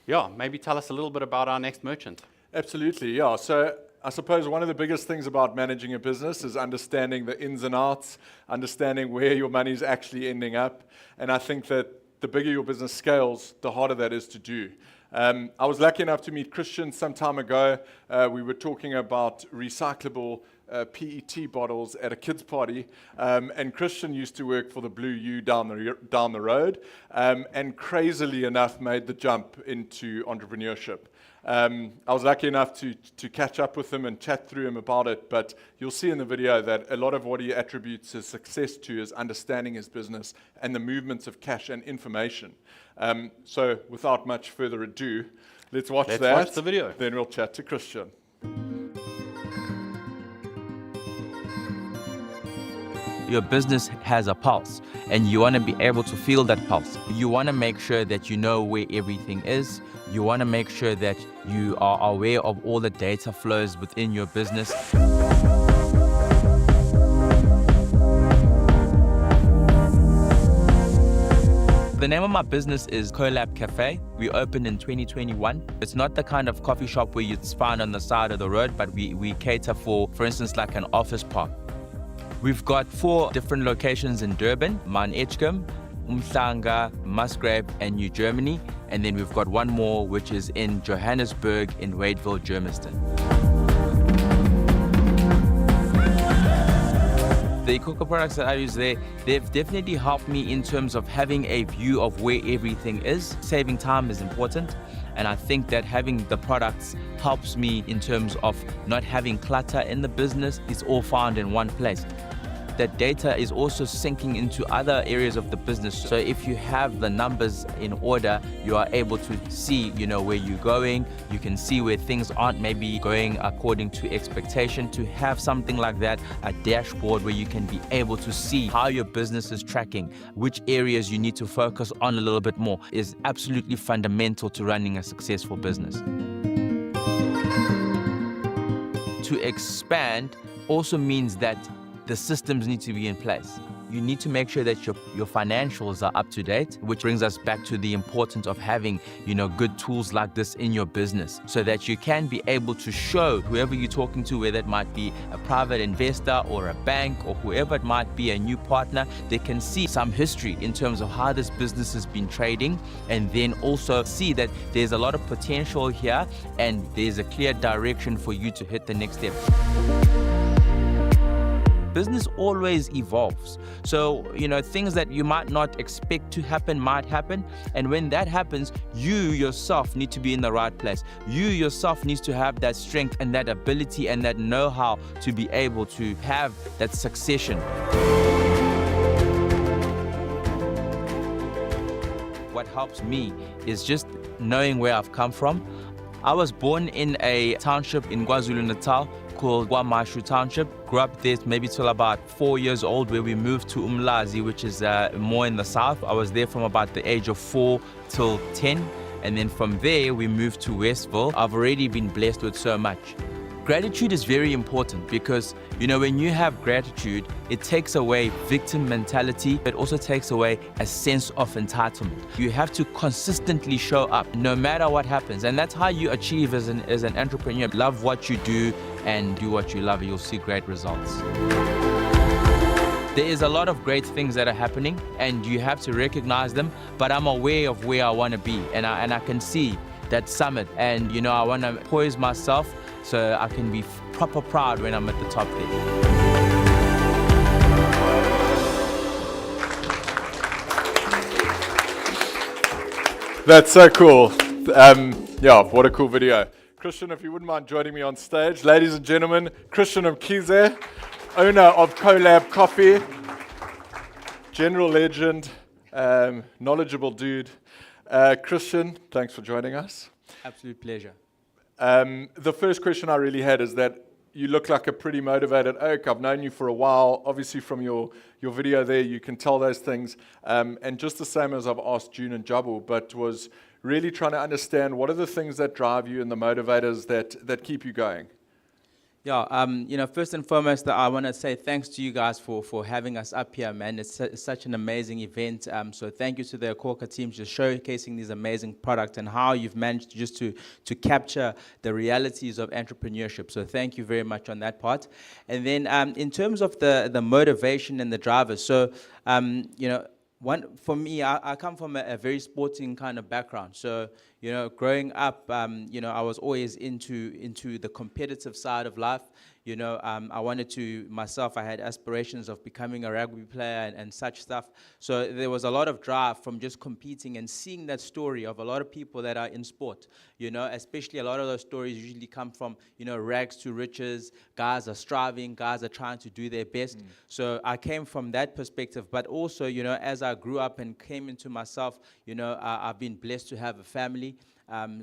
yeah, maybe tell us a little bit about our next merchant. Absolutely, yeah. So I suppose one of the biggest things about managing a business is understanding the ins and outs, understanding where your money is actually ending up. And I think that the bigger your business scales, the harder that is to do. I was lucky enough to meet Christian some time ago. We were talking about recyclable PET bottles at a kids' party, and Christian used to work for the Blue U down the road, and crazily enough made the jump into entrepreneurship. I was lucky enough to catch up with him and chat through him about it, but you'll see in the video that a lot of what he attributes his success to is understanding his business and the movements of cash and information. So without much further ado, let's watch the video. Then we'll chat to Christian. Your business has a pulse, and you want to be able to feel that pulse. You want to make sure that you know where everything is. You want to make sure that you are aware of all the data flows within your business. The name of my business is Collab Cafe. We opened in 2021. It's not the kind of coffee shop where you'd find on the side of the road, but we cater for instance, like an office park. We've got 4 different locations in Durban, Mount Edgecombe, Umhlanga, Musgrave, and New Germany. And then we've got one more, which is in Johannesburg, in Wadeville, Germiston. The iKhokha products that I use there, they've definitely helped me in terms of having a view of where everything is. Saving time is important, and I think that having the products helps me in terms of not having clutter in the business. It's all found in one place. That data is also sinking into other areas of the business. So if you have the numbers in order, you are able to see, where you're going. You can see where things aren't maybe going according to expectation. To have something like that, a dashboard where you can be able to see how your business is tracking, which areas you need to focus on a little bit more, is absolutely fundamental to running a successful business. To expand also means that the systems need to be in place. You need to make sure that your financials are up to date, which brings us back to the importance of having, good tools like this in your business so that you can be able to show whoever you're talking to, whether it might be a private investor or a bank or whoever it might be, a new partner, they can see some history in terms of how this business has been trading, and then also see that there's a lot of potential here and there's a clear direction for you to hit the next step. Business always evolves. So, things that you might not expect to happen might happen. And when that happens, you yourself need to be in the right place. You yourself needs to have that strength and that ability and that know-how to be able to have that succession. What helps me is just knowing where I've come from. I was born in a township in KwaZulu-Natal called Kwamashu Township. Grew up there maybe till about 4 years old, where we moved to Umlazi, which is more in the south. I was there from about the age of 4 till 10. And then from there, we moved to Westville. I've already been blessed with so much. Gratitude is very important because, when you have gratitude, it takes away victim mentality. It also takes away a sense of entitlement. You have to consistently show up no matter what happens. And that's how you achieve as an entrepreneur. Love what you do and do what you love. You'll see great results. There is a lot of great things that are happening and you have to recognize them, but I'm aware of where I want to be and I can see that summit, and I want to poise myself so I can be proper proud when I'm at the top there. That's so cool. What a cool video. Christian, if you wouldn't mind joining me on stage. Ladies and gentlemen, Christian Mkhize, owner of Collab Coffee, general legend, knowledgeable dude. Christian, thanks for joining us. Absolute pleasure. The first question I really had is that you look like a pretty motivated oak. I've known you for a while. Obviously from your video there, you can tell those things. And just the same as I've asked June and Jabu, but was really trying to understand what are the things that drive you and the motivators that keep you going? Yeah, first and foremost, I want to say thanks to you guys for having us up here, man. It's such an amazing event. So thank you to the iKhokha team for showcasing these amazing products and how you've managed just to capture the realities of entrepreneurship. So thank you very much on that part. And then in terms of the motivation and the drivers, so, for me, I come from a very sporting kind of background. So, growing up, I was always into the competitive side of life. I wanted to, I had aspirations of becoming a rugby player and such stuff. So there was a lot of drive from just competing and seeing that story of a lot of people that are in sport, especially a lot of those stories usually come from, rags to riches. Guys are striving, guys are trying to do their best. So I came from that perspective, but also, as I grew up and came into myself, I've been blessed to have a family.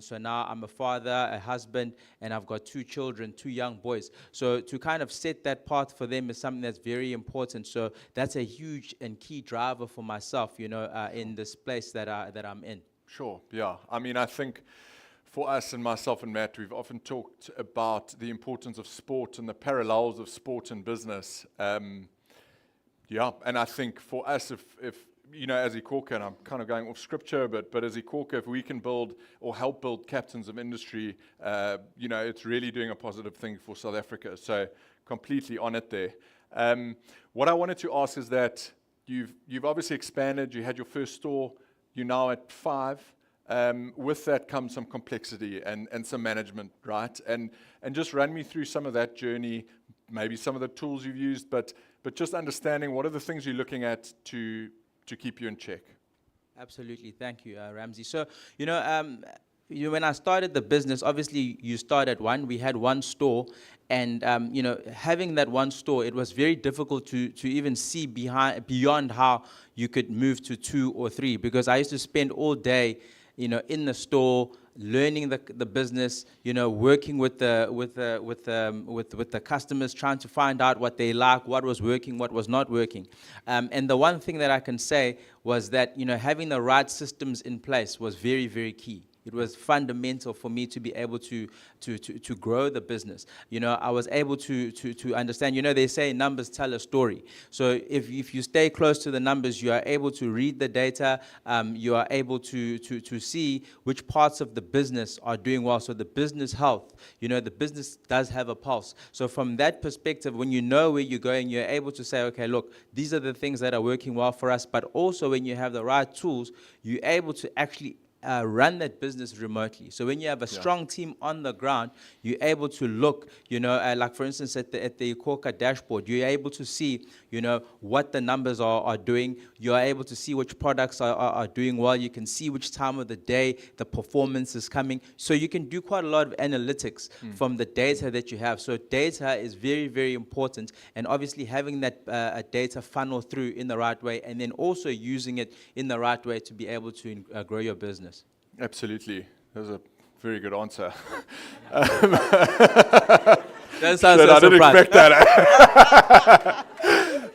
So now I'm a father, a husband, and I've got 2 children, 2 young boys. So to kind of set that path for them is something that's very important. So that's a huge and key driver for myself, in this place that I'm in. Sure, yeah. I mean, I think for us and myself and Matt, we've often talked about the importance of sport and the parallels of sport and business. Yeah, and I think for us, if you know, as iKhokha, and I'm kind of going off scripture, but as iKhokha, if we can build or help build captains of industry, you know, it's really doing a positive thing for South Africa. So completely on it there. What I wanted to ask is that you've obviously expanded. You had your first store. You're now at 5. With that comes some complexity and some management, right? And just run me through some of that journey, maybe some of the tools you've used, but just understanding what are the things you're looking at to keep you in check. Absolutely, thank you, Ramsey. So, you know, when I started the business, obviously you start at one. We had one store, and you know, having that one store, it was very difficult to even see beyond how you could move to 2 or 3, because I used to spend all day, you know, in the store, learning the business, you know, working with the customers, trying to find out what they like, what was working, what was not working. And the one thing that I can say was that, you know, having the right systems in place was very, very key. It was fundamental for me to be able to grow the business. You know, I was able to understand. You know, they say numbers tell a story. So if you stay close to the numbers, you are able to read the data. You are able to see which parts of the business are doing well. So the business health, you know, the business does have a pulse. So from that perspective, when you know where you're going, you're able to say, okay, look, these are the things that are working well for us. But also when you have the right tools, you're able to actually run that business remotely. So when you have a strong team on the ground, you're able to look, you know, like for instance at the iKhokha dashboard, you're able to see, you know, what the numbers are doing. You're able to see which products are doing well. You can see which time of the day the performance is coming. So you can do quite a lot of analytics from the data that you have. So data is very, very important, and obviously having that data funnel through in the right way, and then also using it in the right way to be able to grow your business. Absolutely. That was a very good answer. That sounds I didn't expect that.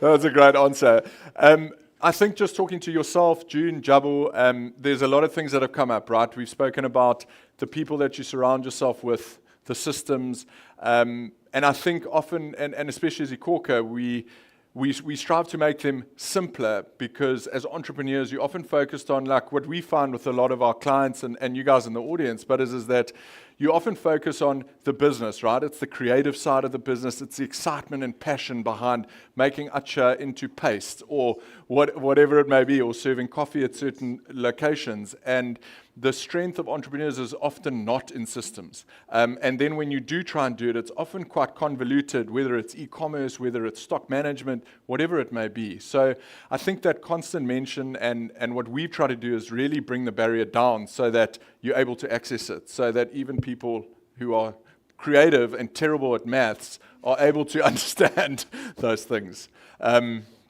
That was a great answer. I think just talking to yourself, June, Jabu, there's a lot of things that have come up, right? We've spoken about the people that you surround yourself with, the systems, and I think often, and especially as iKhokha, we strive to make them simpler, because as entrepreneurs, you're often focused on, like what we find with a lot of our clients and you guys in the audience, but is that you often focus on the business, right? It's the creative side of the business. It's the excitement and passion behind making acha into paste or whatever it may be, or serving coffee at certain locations. And the strength of entrepreneurs is often not in systems. And then when you do try and do it, it's often quite convoluted, whether it's e-commerce, whether it's stock management, whatever it may be. So I think that constant mention and what we try to do is really bring the barrier down so that you're able to access it, so that even people who are creative and terrible at maths are able to understand those things.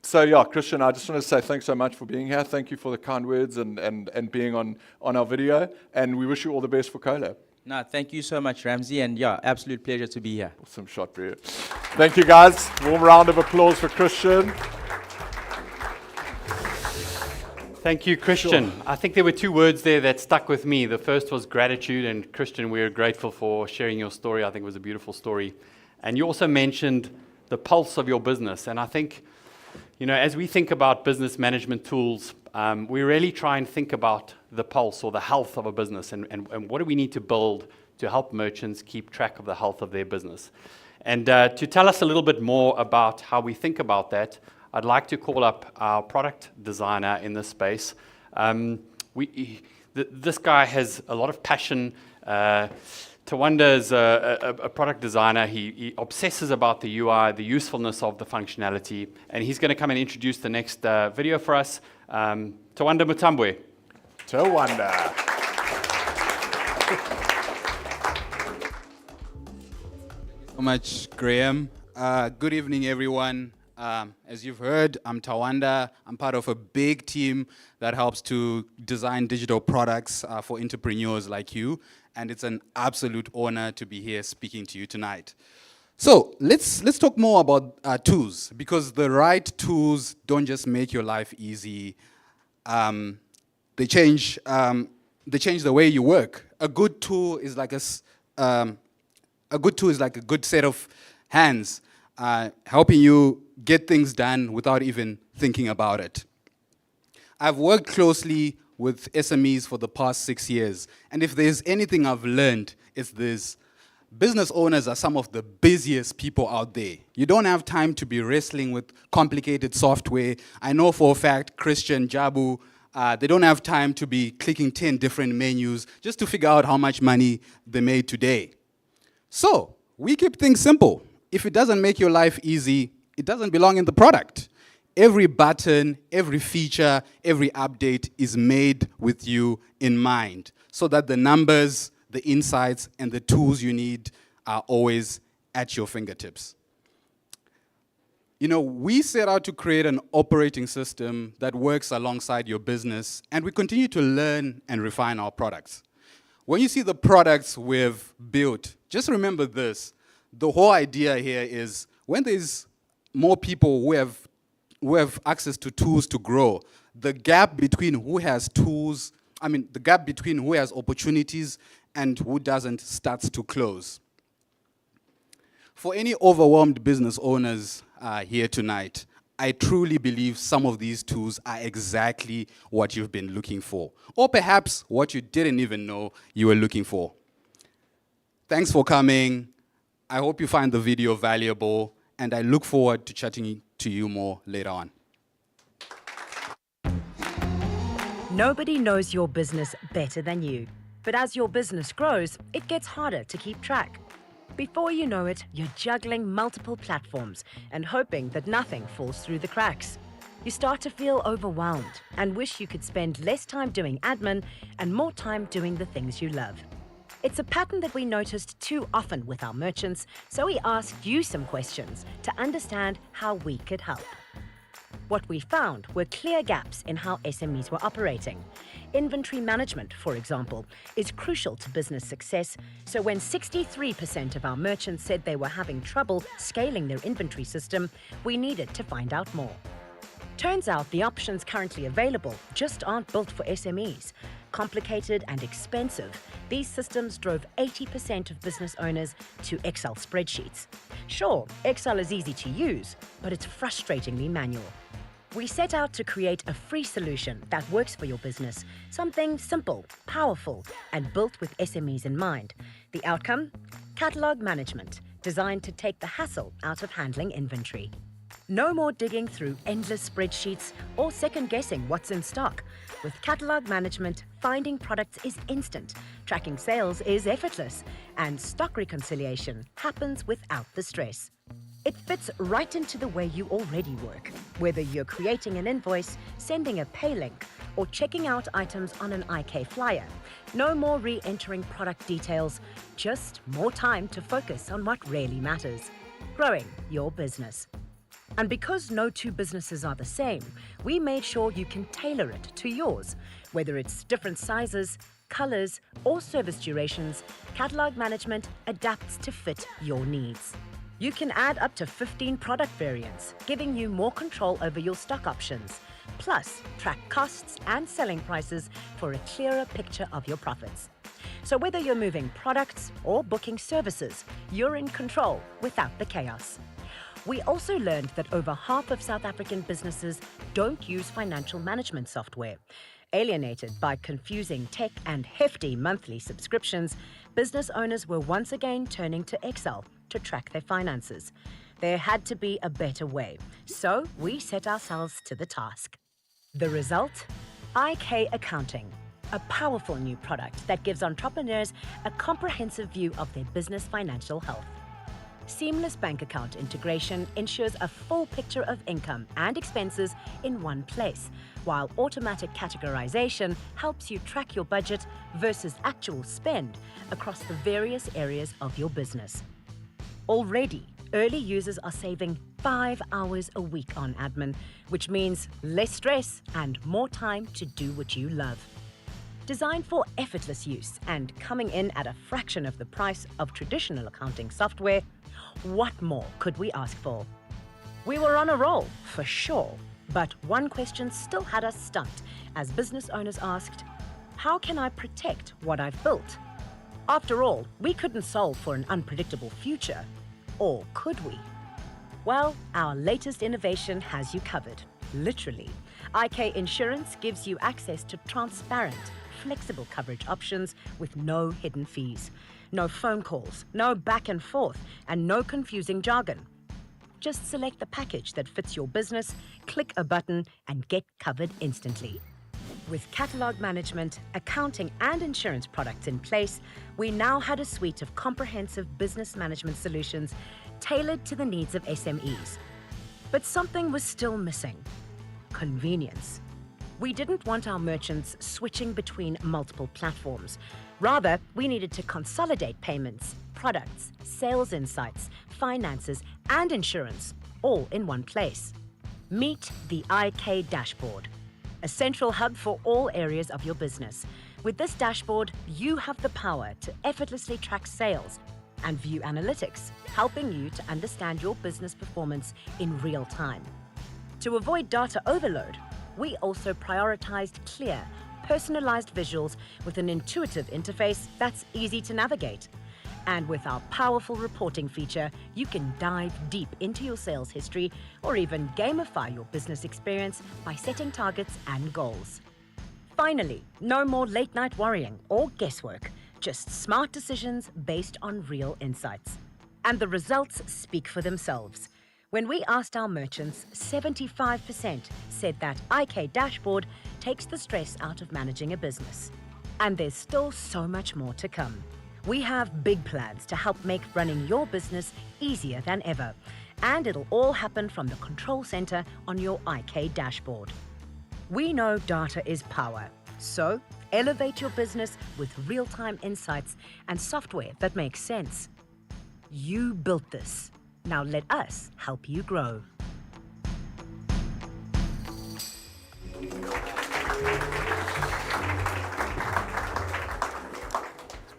So yeah, Christian, I just want to say thanks so much for being here. Thank you for the kind words and being on our video. And we wish you all the best for Collab. No, thank you so much, Ramsey. And yeah, absolute pleasure to be here. Awesome shot, bro. Thank you, guys. Warm round of applause for Christian. Thank you, Christian. Sure. I think there were 2 words there that stuck with me. The first was gratitude, and Christian, we're grateful for sharing your story. I think it was a beautiful story. And you also mentioned the pulse of your business. And I think, you know, as we think about business management tools, we really try and think about the pulse or the health of a business and what do we need to build to help merchants keep track of the health of their business. And to tell us a little bit more about how we think about that, I'd like to call up our product designer in this space. This guy has a lot of passion. Tawanda is a product designer. He obsesses about the UI, the usefulness of the functionality, and he's going to come and introduce the next video for us. Tawanda Mutambwe. Tawanda. So much, Graham. Good evening, everyone. As you've heard, I'm Tawanda. I'm part of a big team that helps to design digital products for entrepreneurs like you. And it's an absolute honor to be here speaking to you tonight. So let's talk more about tools, because the right tools don't just make your life easy. They change the way you work. A good tool is like a good set of hands. helping you get things done without even thinking about it. I've worked closely with SMEs for the past 6 years, and if there's anything I've learned, it's this. Business owners are some of the busiest people out there. You don't have time to be wrestling with complicated software. I know for a fact, Christian, Jabu, they don't have time to be clicking 10 different menus just to figure out how much money they made today. So, we keep things simple. If it doesn't make your life easy, it doesn't belong in the product. Every button, every feature, every update is made with you in mind so that the numbers, the insights, and the tools you need are always at your fingertips. You know, we set out to create an operating system that works alongside your business, and we continue to learn and refine our products. When you see the products we've built, just remember this. The whole idea here is when there's more people who have access to tools to grow, the gap between who has tools, the gap between who has opportunities and who doesn't starts to close. For any overwhelmed business owners here tonight, I truly believe some of these tools are exactly what you've been looking for, or perhaps what you didn't even know you were looking for. Thanks for coming. I hope you find the video valuable, and I look forward to chatting to you more later on. Nobody knows your business better than you. But as your business grows, it gets harder to keep track. Before you know it, you're juggling multiple platforms and hoping that nothing falls through the cracks. You start to feel overwhelmed and wish you could spend less time doing admin and more time doing the things you love. It's a pattern that we noticed too often with our merchants, so we asked you some questions to understand how we could help. What we found were clear gaps in how SMEs were operating. Inventory management, for example, is crucial to business success, so when 63% of our merchants said they were having trouble scaling their inventory system, we needed to find out more. Turns out the options currently available just aren't built for SMEs. Complicated and expensive, these systems drove 80% of business owners to Excel spreadsheets. Sure, Excel is easy to use, but it's frustratingly manual. We set out to create a free solution that works for your business, something simple, powerful, and built with SMEs in mind. The outcome? Catalog management, designed to take the hassle out of handling inventory. No more digging through endless spreadsheets or second-guessing what's in stock. With catalog management, finding products is instant, tracking sales is effortless, and stock reconciliation happens without the stress. It fits right into the way you already work, whether you're creating an invoice, sending a pay link, or checking out items on an IK flyer. No more re-entering product details, just more time to focus on what really matters: growing your business. And because no two businesses are the same, we made sure you can tailor it to yours. Whether it's different sizes, colors, or service durations, catalog management adapts to fit your needs. You can add up to 15 product variants, giving you more control over your stock options. Plus, track costs and selling prices for a clearer picture of your profits. So whether you're moving products or booking services, you're in control without the chaos. We also learned that over half of South African businesses don't use financial management software. Alienated by confusing tech and hefty monthly subscriptions, business owners were once again turning to Excel to track their finances. There had to be a better way, so we set ourselves to the task. The result? IK Accounting, a powerful new product that gives entrepreneurs a comprehensive view of their business financial health. Seamless bank account integration ensures a full picture of income and expenses in one place, while automatic categorization helps you track your budget versus actual spend across the various areas of your business. Already, early users are saving 5 hours a week on admin, which means less stress and more time to do what you love. Designed for effortless use and coming in at a fraction of the price of traditional accounting software, what more could we ask for? We were on a roll, for sure, but one question still had us stumped as business owners asked, how can I protect what I've built? After all, we couldn't solve for an unpredictable future, or could we? Well, our latest innovation has you covered, literally. IK Insurance gives you access to transparent, flexible coverage options with no hidden fees. No phone calls, no back and forth, and no confusing jargon. Just select the package that fits your business, click a button, and get covered instantly. With catalog management, accounting, and insurance products in place, we now had a suite of comprehensive business management solutions tailored to the needs of SMEs. But something was still missing: convenience. We didn't want our merchants switching between multiple platforms. Rather, we needed to consolidate payments, products, sales insights, finances, and insurance all in one place. Meet the IK Dashboard, a central hub for all areas of your business. With this dashboard, you have the power to effortlessly track sales and view analytics, helping you to understand your business performance in real time. To avoid data overload, we also prioritized clear, personalized visuals with an intuitive interface that's easy to navigate. And with our powerful reporting feature, you can dive deep into your sales history or even gamify your business experience by setting targets and goals. Finally, no more late night worrying or guesswork, just smart decisions based on real insights. And the results speak for themselves. When we asked our merchants, 75% said that IK Dashboard takes the stress out of managing a business. And there's still so much more to come. We have big plans to help make running your business easier than ever. And it'll all happen from the control center on your IK Dashboard. We know data is power, so elevate your business with real-time insights and software that makes sense. You built this. Now let us help you grow.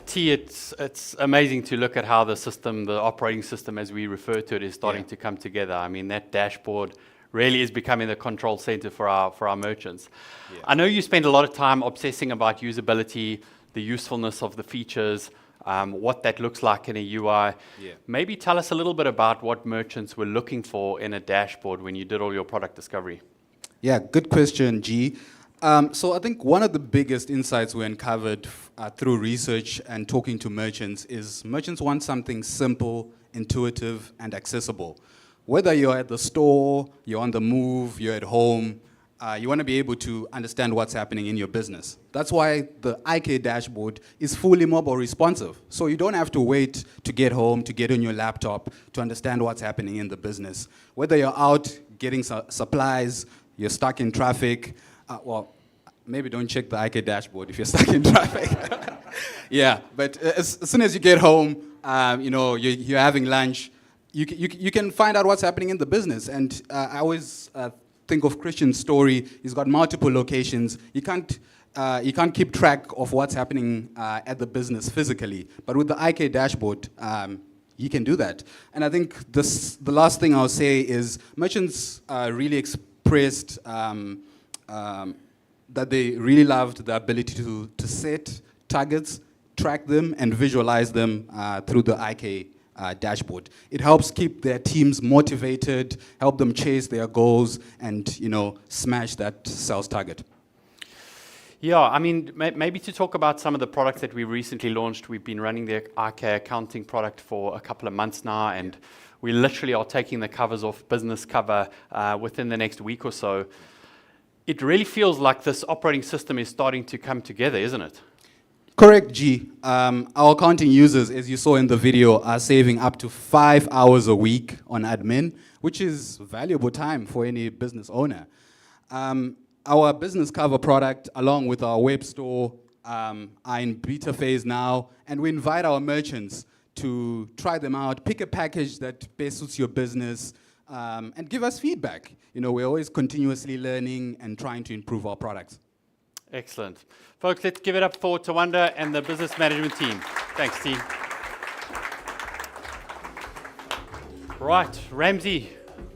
T, it's amazing to look at how the system, the operating system as we refer to it, is starting to come together. I mean, that dashboard really is becoming the control center for our merchants. I know you spend a lot of time obsessing about usability, the usefulness of the features, what that looks like in a UI. Maybe tell us a little bit about what merchants were looking for in a dashboard when you did all your product discovery. Yeah, good question, G. So I think one of the biggest insights we uncovered through research and talking to merchants is merchants want something simple, intuitive, and accessible. Whether you're at the store, you're on the move, you're at home, you want to be able to understand what's happening in your business. That's why the IK Dashboard is fully mobile responsive. So you don't have to wait to get home, to get on your laptop, to understand what's happening in the business. Whether you're out getting supplies, you're stuck in traffic, well, maybe don't check the IK Dashboard if you're stuck in traffic. Yeah, but as soon as you get home, you're having lunch, you can find out what's happening in the business. And I always think of Christian's story. He's got multiple locations. You can't keep track of what's happening at the business physically. But with the IK Dashboard, you can do that. And I think the last thing I'll say is merchants really expressed that they really loved the ability to set targets, track them, and visualize them through the IK Dashboard. It helps keep their teams motivated, help them chase their goals, and smash that sales target. Yeah, I mean, maybe to talk about some of the products that we recently launched. We've been running the IK accounting product for a couple of months now, and we literally are taking the covers off business cover within the next week or so. It really feels like this operating system is starting to come together, isn't it? Correct, G. Our accounting users, as you saw in the video, are saving up to 5 hours a week on admin, which is valuable time for any business owner. Our business cover product, along with our web store, are in beta phase now, and we invite our merchants to try them out, pick a package that best suits your business, and give us feedback. We're always continuously learning and trying to improve our products. Excellent. Folks, let's give it up for Tawanda and the business management team. Thanks, team. Right, Ramsey.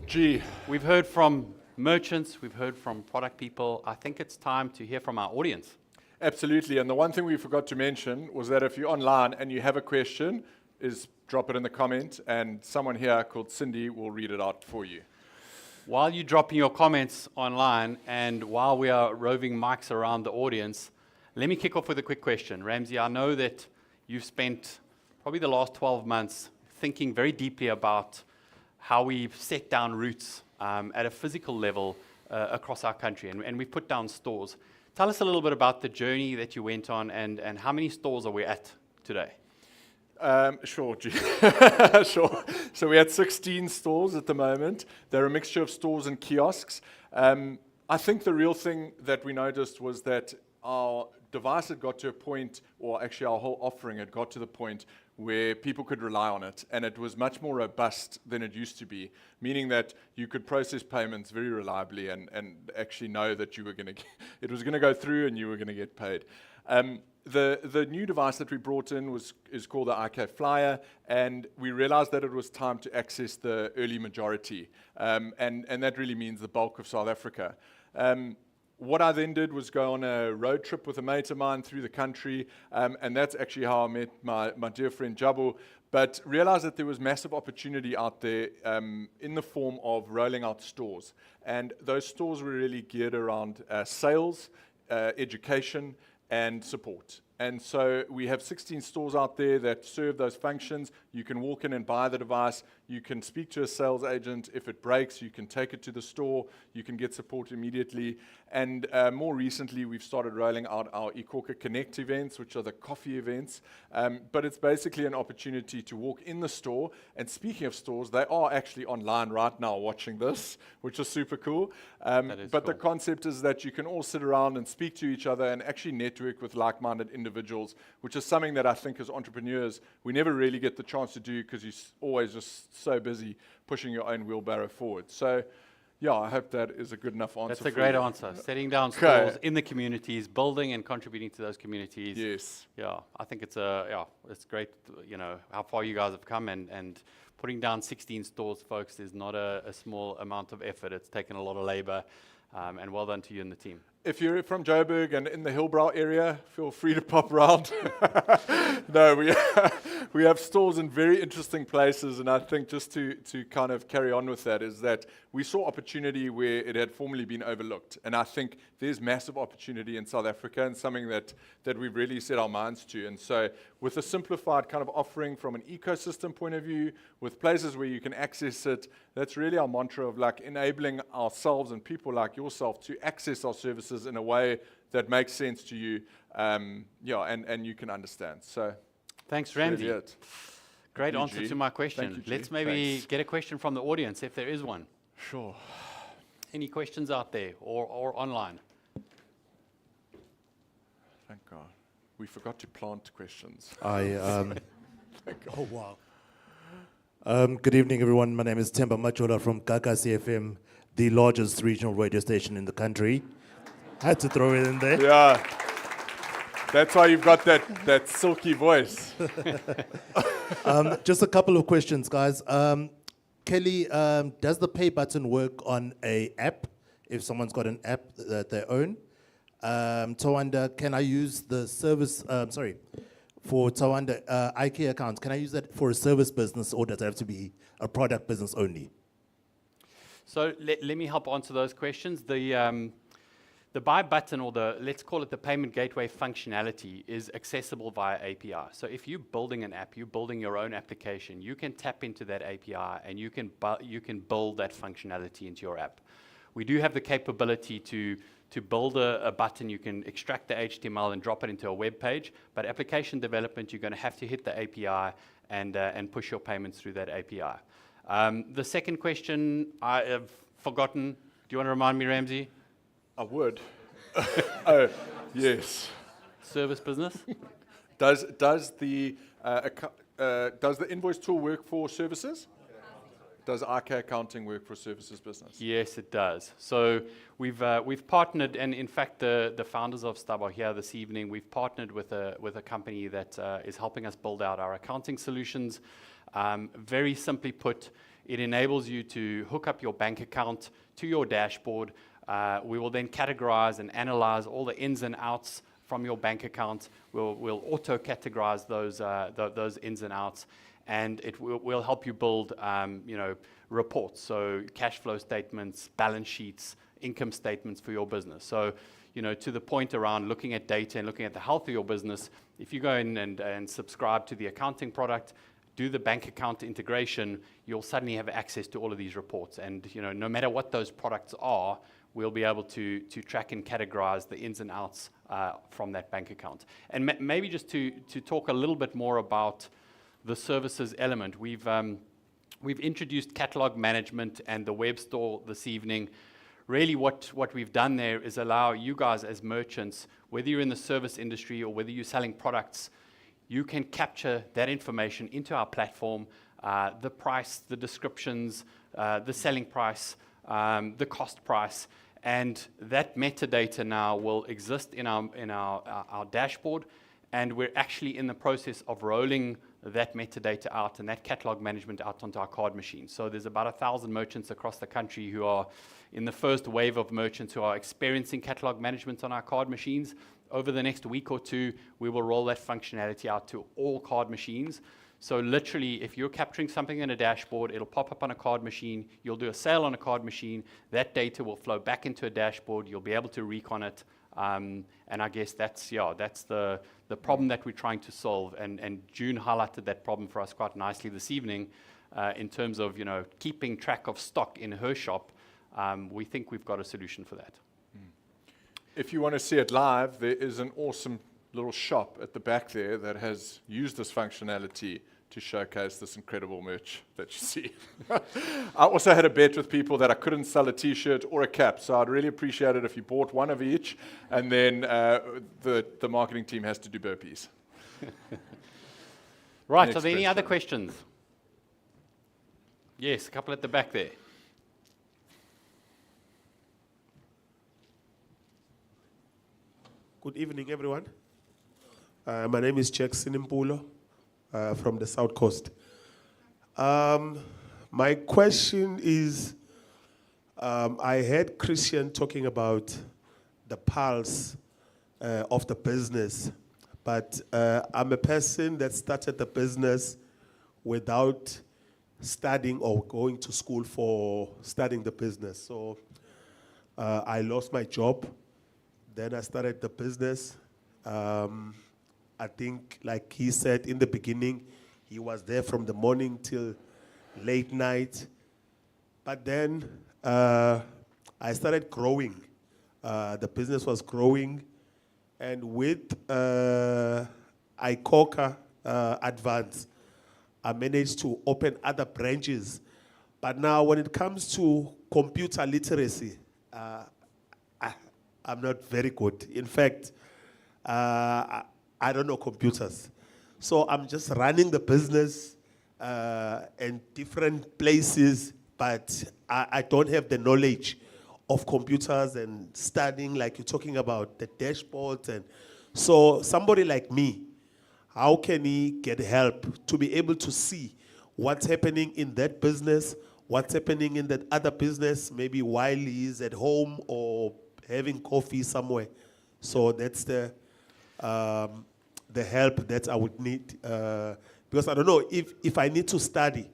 Gee. We've heard from merchants, we've heard from product people. I think it's time to hear from our audience. Absolutely. And the one thing we forgot to mention was that if you're online and you have a question, is drop it in the comment, and someone here called Cindy will read it out for you. While you're dropping your comments online and while we are roving mics around the audience, let me kick off with a quick question. Ramsey, I know that you've spent probably the last 12 months thinking very deeply about how we set down roots at a physical level across our country, and we put down stores. Tell us a little bit about the journey that you went on and how many stores are we at today? Sure, sure. So we had 16 stores at the moment. They're a mixture of stores and kiosks. I think the real thing that we noticed was that our device had got to a point, or actually our whole offering had got to the point where people could rely on it, and it was much more robust than it used to be, meaning that you could process payments very reliably and actually know that you were going to, it was going to go through and you were going to get paid. The new device that we brought in is called the iKhokha Flyer, and we realized that it was time to access the early majority, and that really means the bulk of South Africa. What I then did was go on a road trip with a mate of mine through the country, and that's actually how I met my dear friend Jabu, but realized that there was massive opportunity out there in the form of rolling out stores. And those stores were really geared around sales, education, and support. And so we have 16 stores out there that serve those functions. You can walk in and buy the device. You can speak to a sales agent. If it breaks, you can take it to the store. You can get support immediately. And more recently, we've started rolling out our iKhokha Connect events, which are the coffee events. But it's basically an opportunity to walk in the store. And speaking of stores, they are actually online right now watching this, which is super cool. But cool. The concept is that you can all sit around and speak to each other and actually network with like-minded individuals, which is something that I think as entrepreneurs, we never really get the chance to do because you're always just so busy pushing your own wheelbarrow forward. So, yeah, I hope that is a good enough answer. That's a great answer. Setting down stores in the communities, building and contributing to those communities. Yes. Yeah, I think it's great, you know, how far you guys have come, and putting down 16 stores, folks, is not a small amount of effort. It's taken a lot of labor, and well done to you and the team. If you're from Joburg and in the Hillbrow area, feel free to pop around. No, we have stores in very interesting places, and I think just to kind of carry on with that is that we saw opportunity where it had formerly been overlooked, and I think there's massive opportunity in South Africa and something that we've really set our minds to. And so with a simplified kind of offering from an ecosystem point of view, with places where you can access it, that's really our mantra of like enabling ourselves and people like yourself to access our services in a way that makes sense to you, and you can understand. So, thanks, Ramsey. Really Great answer to my question. Let's maybe get a question from the audience if there is one. Sure. Any questions out there or online? Thank God. We forgot to plant questions. Oh, wow. Good evening, everyone. My name is Temba Machola from Kaka CFM, the largest regional radio station in the country. Had to throw it in there. Yeah. That's why you've got that silky voice. Just a couple of questions, guys. Kelly, does the pay button work on an app, if someone's got an app that they own? Tawanda, can I use the service, for Tawanda IKEA accounts, can I use that for a service business, or does it have to be a product business only? So let me help answer those questions. The buy button, or let's call it the payment gateway functionality, is accessible via API. So if you're building an app, you're building your own application, you can tap into that API and you can build that functionality into your app. We do have the capability to build a button. You can extract the HTML and drop it into a web page, but application development, you're going to have to hit the API and push your payments through that API. The second question I have forgotten. Do you want to remind me, Ramsey? I would. Oh, yes. Service business? Does the invoice tool work for services? Does iKhokha accounting work for services business? Yes, it does. So we've partnered, and in fact, the founders of Stub are here this evening. We've partnered with a company that is helping us build out our accounting solutions. Very simply put, it enables you to hook up your bank account to your dashboard. We will then categorize and analyze all the ins and outs from your bank account. We'll auto-categorize those ins and outs, and it will help you build reports, so cash flow statements, balance sheets, income statements for your business. So, to the point around looking at data and looking at the health of your business, if you go in and subscribe to the accounting product, do the bank account integration, you'll suddenly have access to all of these reports. And no matter what those products are, we'll be able to track and categorize the ins and outs from that bank account. And maybe just to talk a little bit more about the services element, we've introduced catalog management and the web store this evening. Really what we've done there is allow you guys as merchants, whether you're in the service industry or whether you're selling products, you can capture that information into our platform, the price, the descriptions, the selling price, the cost price, and that metadata now will exist in our dashboard, and we're actually in the process of rolling that metadata out and that catalog management out onto our card machine. So there's about 1,000 merchants across the country who are in the first wave of merchants who are experiencing catalog management on our card machines. Over the next week or two, we will roll that functionality out to all card machines. So literally, if you're capturing something in a dashboard, it'll pop up on a card machine. You'll do a sale on a card machine. That data will flow back into a dashboard. You'll be able to recon it. And I guess that's the problem that we're trying to solve. And June highlighted that problem for us quite nicely this evening in terms of keeping track of stock in her shop. We think we've got a solution for that. If you want to see it live, there is an awesome little shop at the back there that has used this functionality to showcase this incredible merch that you see. I also had a bet with people that I couldn't sell a t-shirt or a cap, so I'd really appreciate it if you bought one of each, and then the marketing team has to do burpees. Right, are there any other questions? Yes, a couple at the back there. Good evening, everyone. My name is Jack Sinimpulo from the South Coast. My question is, I heard Christian talking about the pulse of the business, but I'm a person that started the business without studying or going to school for studying the business. So I lost my job. Then I started the business. I think, like he said in the beginning, he was there from the morning till late night. But then I started growing. The business was growing. And with iKhokha Advance, I managed to open other branches. But now when it comes to computer literacy, I'm not very good. In fact, I don't know computers. So I'm just running the business in different places, but I don't have the knowledge of computers and studying, like you're talking about, the dashboards. And so somebody like me, how can he get help to be able to see what's happening in that business, what's happening in that other business, maybe while he's at home or having coffee somewhere? So that's the help that I would need. Because I don't know, if I need to study,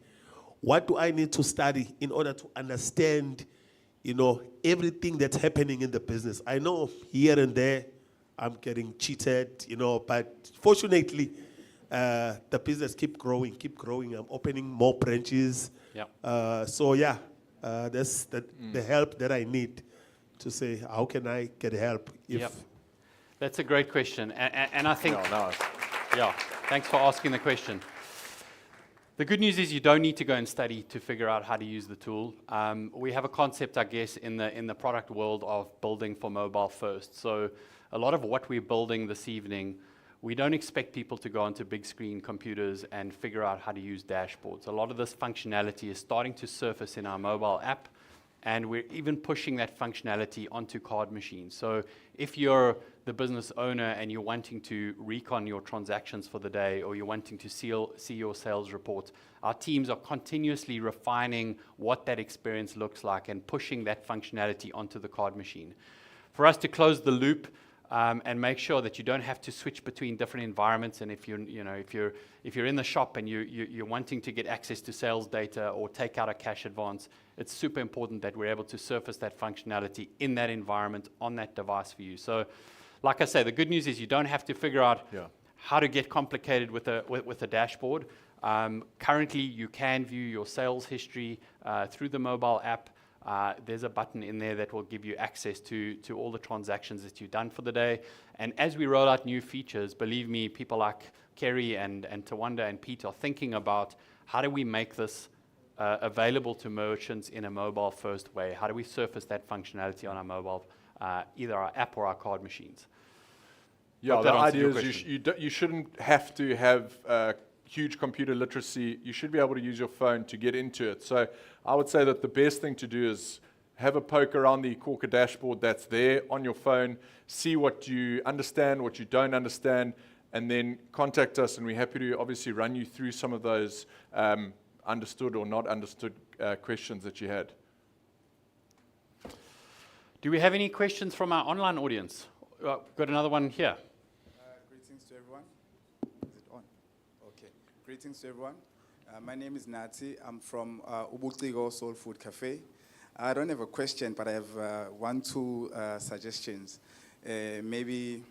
what do I need to study in order to understand, everything that's happening in the business? I know here and there I'm getting cheated, but fortunately, the business keep growing. I'm opening more branches. Yeah. So yeah, that's the help that I need to say, how can I get help? Yep. That's a great question. And I think, thanks for asking the question. The good news is you don't need to go and study to figure out how to use the tool. We have a concept, I guess, in the product world of building for mobile first. So a lot of what we're building this evening, we don't expect people to go onto big screen computers and figure out how to use dashboards. A lot of this functionality is starting to surface in our mobile app, and we're even pushing that functionality onto card machines. So if you're the business owner and you're wanting to recon your transactions for the day, or you're wanting to see your sales report, our teams are continuously refining what that experience looks like and pushing that functionality onto the card machine. For us to close the loop, and make sure that you don't have to switch between different environments. And if you're in the shop and you're wanting to get access to sales data or take out a cash advance, it's super important that we're able to surface that functionality in that environment on that device for you. So, like I say, the good news is you don't have to figure out how to get complicated with a dashboard. Currently, you can view your sales history through the mobile app. There's a button in there that will give you access to all the transactions that you've done for the day. And as we roll out new features, believe me, people like Kerry and Tawanda and Pete are thinking about how do we make this available to merchants in a mobile-first way? How do we surface that functionality on our mobile, either our app or our card machines? Yeah, the idea is you shouldn't have to have huge computer literacy. You should be able to use your phone to get into it. So I would say that the best thing to do is have a poke around the iKhokha dashboard that's there on your phone, see what you understand, what you don't understand, and then contact us, and we're happy to obviously run you through some of those understood or not understood questions that you had. Do we have any questions from our online audience? Got another one here. Greetings to everyone. Is it on? Okay. Greetings to everyone. My name is Nati. I'm from Ubucigo Soul Food Cafe. I don't have a question, but I have two suggestions. Maybe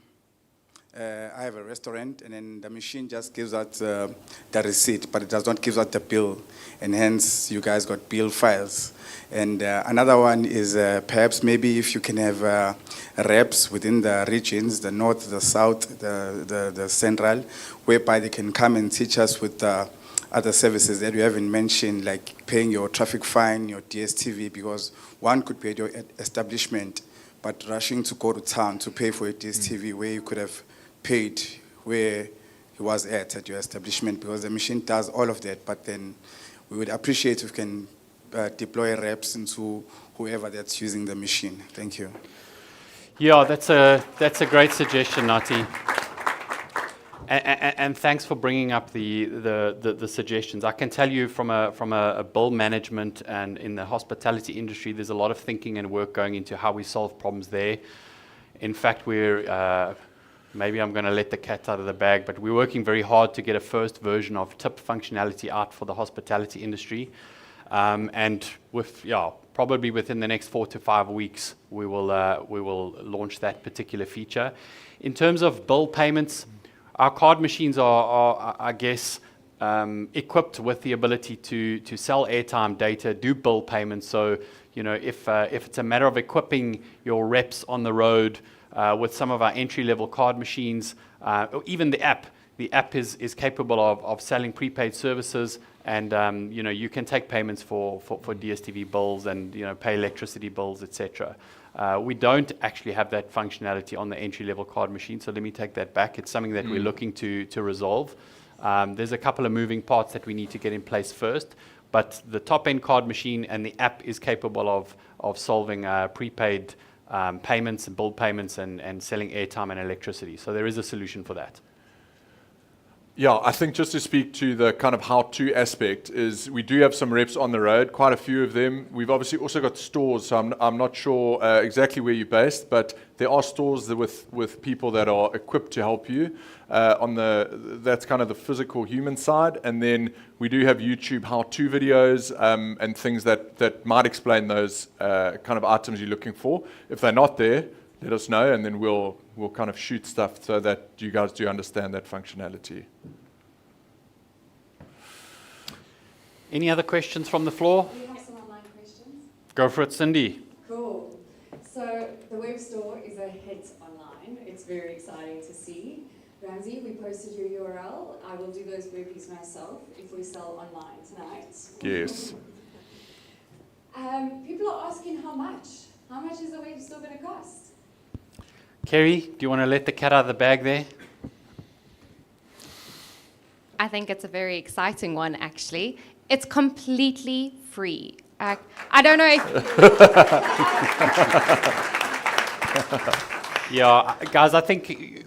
I have a restaurant, and then the machine just gives out the receipt, but it does not give out the bill, and hence you guys got bill files. And another one is perhaps maybe if you can have reps within the regions, the north, the south, the central, whereby they can come and teach us with other services that you haven't mentioned, like paying your traffic fine, your DSTV, because one could be at your establishment, but rushing to go to town to pay for your DSTV where you could have paid where he was at your establishment, because the machine does all of that. But then we would appreciate if we can deploy reps into whoever that's using the machine. Thank you. Yeah, that's a great suggestion, Nati. And thanks for bringing up the suggestions. I can tell you from a bill management and in the hospitality industry, there's a lot of thinking and work going into how we solve problems there. In fact, maybe I'm going to let the cat out of the bag, but we're working very hard to get a first version of tip functionality out for the hospitality industry. And probably within the next 4 to 5 weeks, we will launch that particular feature. In terms of bill payments, our card machines are I guess, equipped with the ability to sell airtime data, do bill payments. So, if it's a matter of equipping your reps on the road with some of our entry-level card machines, or even the app is capable of selling prepaid services, and you can take payments for DSTV bills and pay electricity bills, etc. We don't actually have that functionality on the entry-level card machine, so let me take that back. It's something that we're looking to resolve. There's a couple of moving parts that we need to get in place first, but the top-end card machine and the app is capable of solving prepaid payments and bill payments and selling airtime and electricity. So there is a solution for that. Yeah, I think just to speak to the kind of how-to aspect is we do have some reps on the road, quite a few of them. We've obviously also got stores, so I'm not sure exactly where you're based, but there are stores that with people that are equipped to help you that's kind of the physical human side. And then we do have YouTube how-to videos and things that might explain those kind of items you're looking for. If they're not there, let us know, and then we'll kind of shoot stuff so that you guys do understand that functionality. Any other questions from the floor? We have some online questions. Go for it, Cindy. Cool. So the web store is a hit online. It's very exciting to see. Ramsey, we posted your URL. I will do those burpees myself if we sell online tonight. Yes. People are asking how much. How much is the web store going to cost? Kerry, do you want to let the cat out of the bag there? I think it's a very exciting one, actually. It's completely free. I don't know if... Yeah, guys, I think,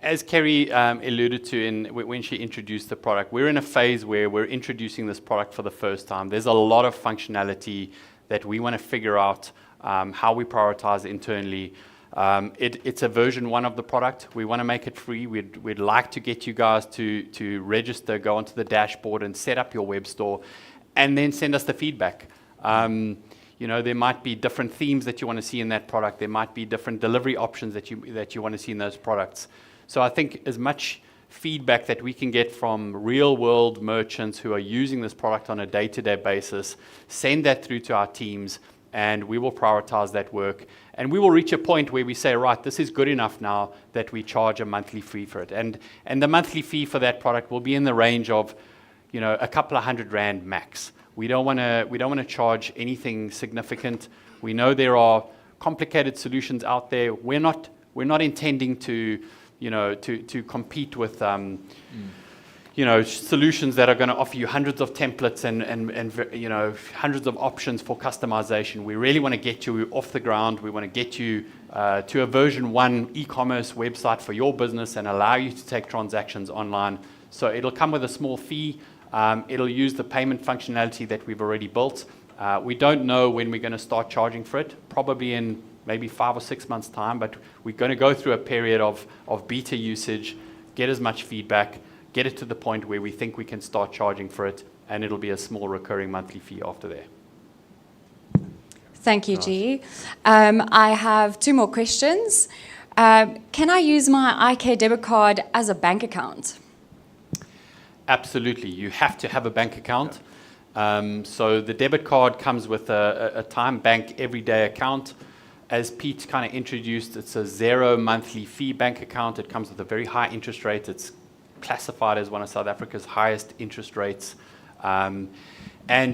as Kerry alluded to when she introduced the product, we're in a phase where we're introducing this product for the first time. There's a lot of functionality that we want to figure out how we prioritize internally. It's a version 1 of the product. We want to make it free. We'd like to get you guys to register, go onto the dashboard and set up your web store, and then send us the feedback. You know, there might be different themes that you want to see in that product. There might be different delivery options that you want to see in those products. So I think as much feedback that we can get from real-world merchants who are using this product on a day-to-day basis, send that through to our teams, and we will prioritize that work. And we will reach a point where we say, right, this is good enough now that we charge a monthly fee for it. And the monthly fee for that product will be in the range of, you know, a couple of $100 max. We don't want to charge anything significant. We know there are complicated solutions out there. We're not intending to, you know, to compete with, you know, solutions that are going to offer you hundreds of templates and you know, hundreds of options for customization. We really want to get you off the ground. We want to get you to a version 1 e-commerce website for your business and allow you to take transactions online. So it'll come with a small fee. It'll use the payment functionality that we've already built. We don't know when we're going to start charging for it, probably in maybe 5 or 6 months' time, but we're going to go through a period of beta usage, get as much feedback, get it to the point where we think we can start charging for it, and it'll be a small recurring monthly fee after there. Thank you, G. I have 2 more questions. Can I use my IK debit card as a bank account? Absolutely. You have to have a bank account. So the debit card comes with a Time Bank everyday account. As Pete kind of introduced, it's a 0 monthly fee bank account. It comes with a very high interest rate. It's classified as one of South Africa's highest interest rates. And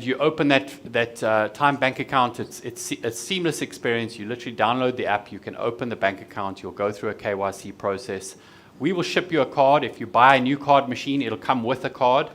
you open that Time Bank account. It's a seamless experience. You literally download the app. You can open the bank account. You'll go through a KYC process. We will ship you a card. If you buy a new card machine, it'll come with a card.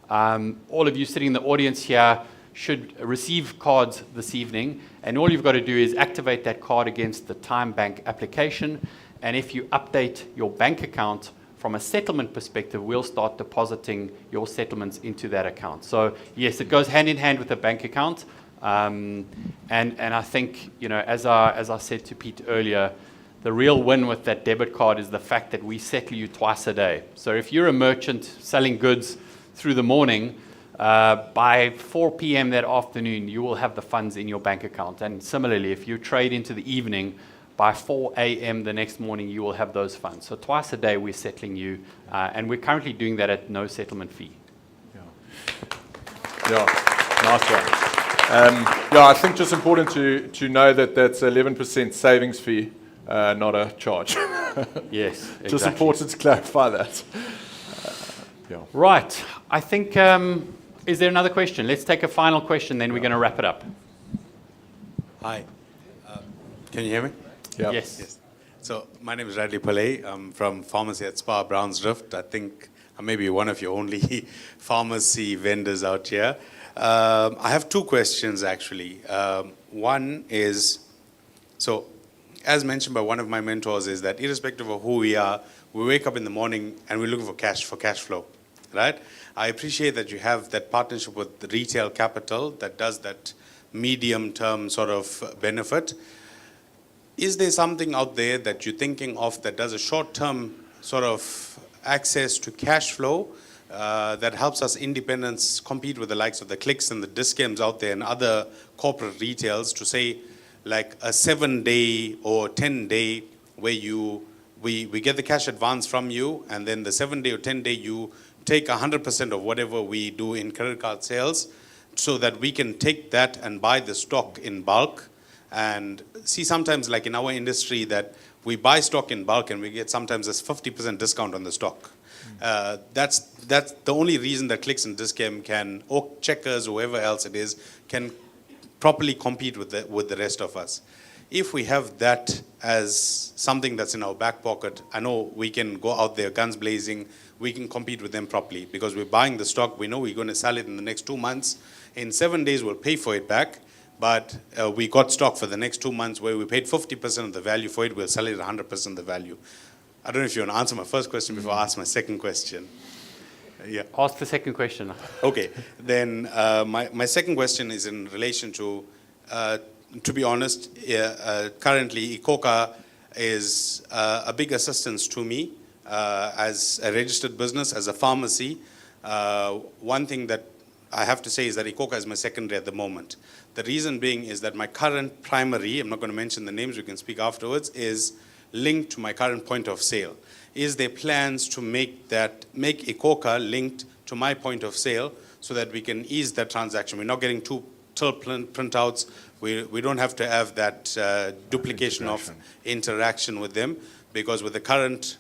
All of you sitting in the audience here should receive cards this evening, and all you've got to do is activate that card against the Time Bank application, and if you update your bank account from a settlement perspective, we'll start depositing your settlements into that account. So yes, it goes hand in hand with a bank account, and I think, you know, as I said to Pete earlier, the real win with that debit card is the fact that we settle you twice a day. So if you're a merchant selling goods through the morning, by 4 p.m. that afternoon, you will have the funds in your bank account. And similarly, if you trade into the evening, by 4 a.m. the next morning, you will have those funds. So twice a day, we're settling you. And we're currently doing that at no settlement fee. Yeah, nice one. Yeah, I think just important to know that that's 11% savings fee, not a charge. Yes, exactly. Just important to clarify that. Yeah. Right. I think, is there another question? Let's take a final question, then we're going to wrap it up. Hi. Can you hear me? Yeah. Yes. So my name is Radley Pillay. I'm from Pharmacy at Spa Brownsdrift. I think I may be one of your only pharmacy vendors out here. I have 2 questions, actually. One is, so as mentioned by one of my mentors, is that irrespective of who we are, we wake up in the morning and we're looking for cash flow, right? I appreciate that you have that partnership with the retail capital that does that medium-term sort of benefit. Is there something out there that you're thinking of that does a short-term sort of access to cash flow that helps us independents compete with the likes of the Clicks and the Dis-Chems out there and other corporate retails to say like a 7-day or 10-day where we get the cash advance from you, and then the 7-day or 10-day you take 100% of whatever we do in credit card sales so that we can take that and buy the stock in bulk. And see, sometimes like in our industry that we buy stock in bulk and we get sometimes a 50% discount on the stock. That's the only reason that Clicks and Dis-Chem can, or Checkers, whoever else it is, can properly compete with the rest of us. If we have that as something that's in our back pocket, I know we can go out there guns blazing, we can compete with them properly because we're buying the stock, we know we're going to sell it in the next 2 months. In 7 days, we'll pay for it back, but we got stock for the next 2 months where we paid 50% of the value for it, we'll sell it at 100% of the value. I don't know if you want to answer my first question before I ask my second question. Yeah. Ask the second question. Okay. Then my second question is in relation to be honest, currently iKhokha is a big assistance to me as a registered business, as a pharmacy. One thing that I have to say is that iKhokha is my secondary at the moment. The reason being is that my current primary, I'm not going to mention the names, we can speak afterwards, is linked to my current point of sale. Is there plans to make iKhokha linked to my point of sale so that we can ease that transaction? We're not getting two till printouts. We don't have to have that duplication of interaction with them, because with the current,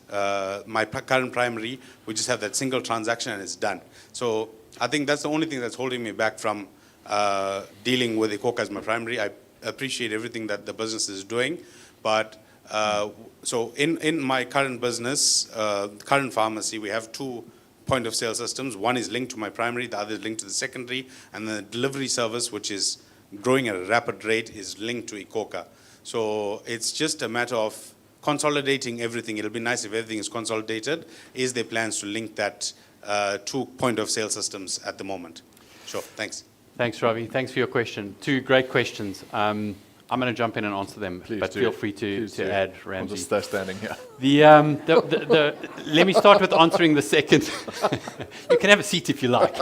my current primary, we just have that single transaction and it's done. So I think that's the only thing that's holding me back from dealing with iKhokha as my primary. I appreciate everything that the business is doing, but so in my current business, current pharmacy, we have two point of sale systems. One is linked to my primary, the other is linked to the secondary, and the delivery service, which is growing at a rapid rate, is linked to iKhokha. So it's just a matter of consolidating everything. It'll be nice if everything is consolidated. Is there plans to link that two point of sale systems at the moment? Sure, thanks. Thanks, Ravi. Thanks for your question. Two great questions. I'm going to jump in and answer them, but feel free to add, Ramsey. I'll just stay standing here. Let me start with answering the second. You can have a seat if you like.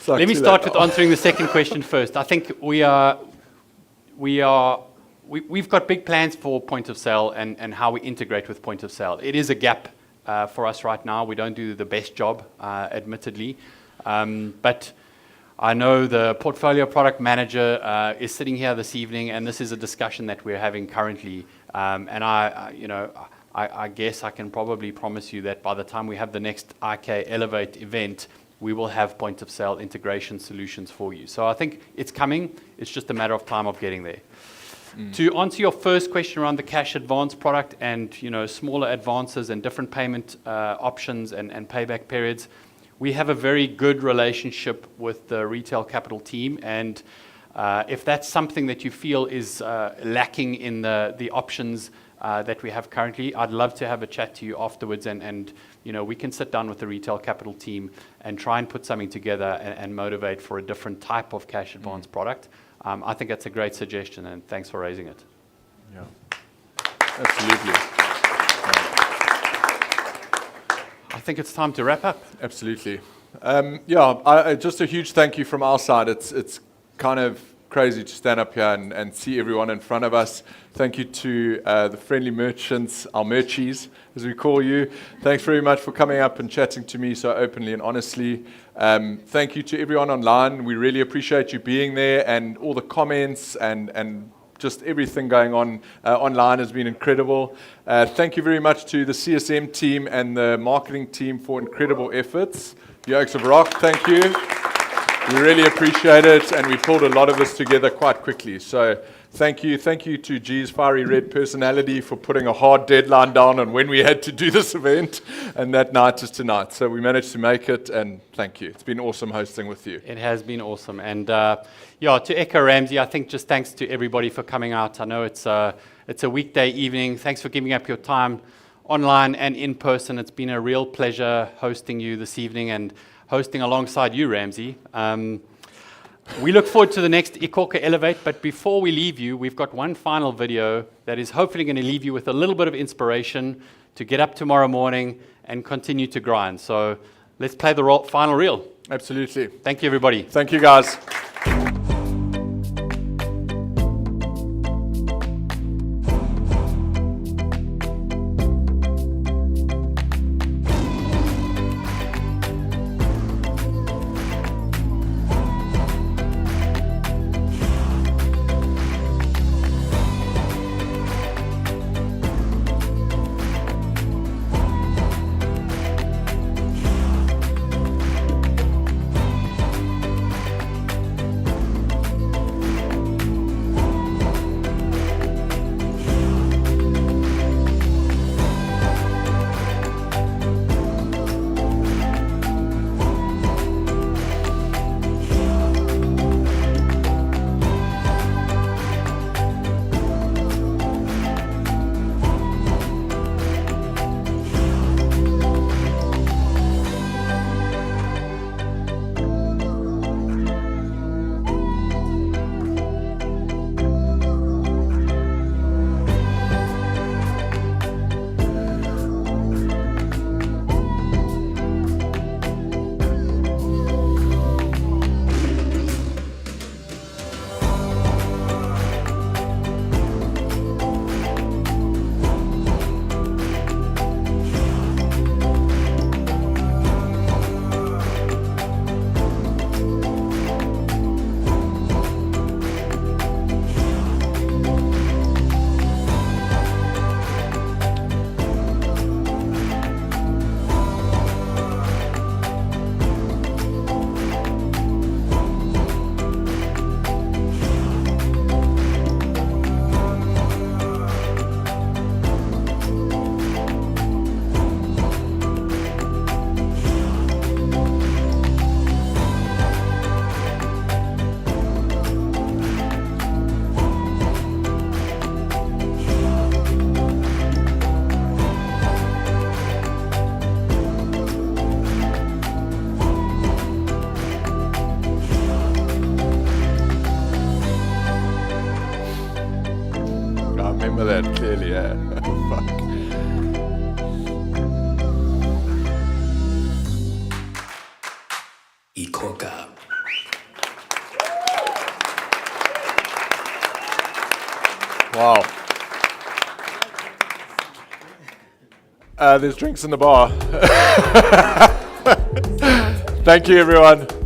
Let me start with answering the second question first. I think we've got big plans for point of sale and how we integrate with point of sale. It is a gap for us right now. We don't do the best job, admittedly, but I know the portfolio product manager is sitting here this evening, and this is a discussion that we're having currently. And I guess I can probably promise you that by the time we have the next IK Elevate event, we will have point of sale integration solutions for you. So I think it's coming. It's just a matter of time of getting there. To answer your first question around the cash advance product and smaller advances and different payment options and payback periods, we have a very good relationship with the retail capital team, and if that's something that you feel is lacking in the options that we have currently, I'd love to have a chat to you afterwards, and we can sit down with the retail capital team and try and put something together and motivate for a different type of cash advance product. I think that's a great suggestion, and thanks for raising it. Yeah, absolutely. I think it's time to wrap up. Absolutely. Just a huge thank you from our side. It's kind of crazy to stand up here and see everyone in front of us. Thank you to the friendly merchants, our merchies, as we call you. Thanks very much for coming up and chatting to me so openly and honestly. Thank you to everyone online. We really appreciate you being there, and all the comments and just everything going on online has been incredible. Thank you very much to the CSM team and the marketing team for incredible efforts. Yokes of Rock, thank you. We really appreciate it, and we pulled a lot of this together quite quickly. So thank you. Thank you to G's Fiery Red personality for putting a hard deadline down on when we had to do this event, and that night is tonight. So we managed to make it, and thank you. It's been awesome hosting with you. It has been awesome. And to echo Ramsey, I think just thanks to everybody for coming out. I know it's a weekday evening. Thanks for giving up your time online and in person. It's been a real pleasure hosting you this evening and hosting alongside you, Ramsey. We look forward to the next iKhokha Elevate, but before we leave you, we've got one final video that is hopefully going to leave you with a little bit of inspiration to get up tomorrow morning and continue to grind. So let's play the final reel. Absolutely. Thank you, everybody. Thank you, guys. There's drinks in the bar. Thank you, everyone.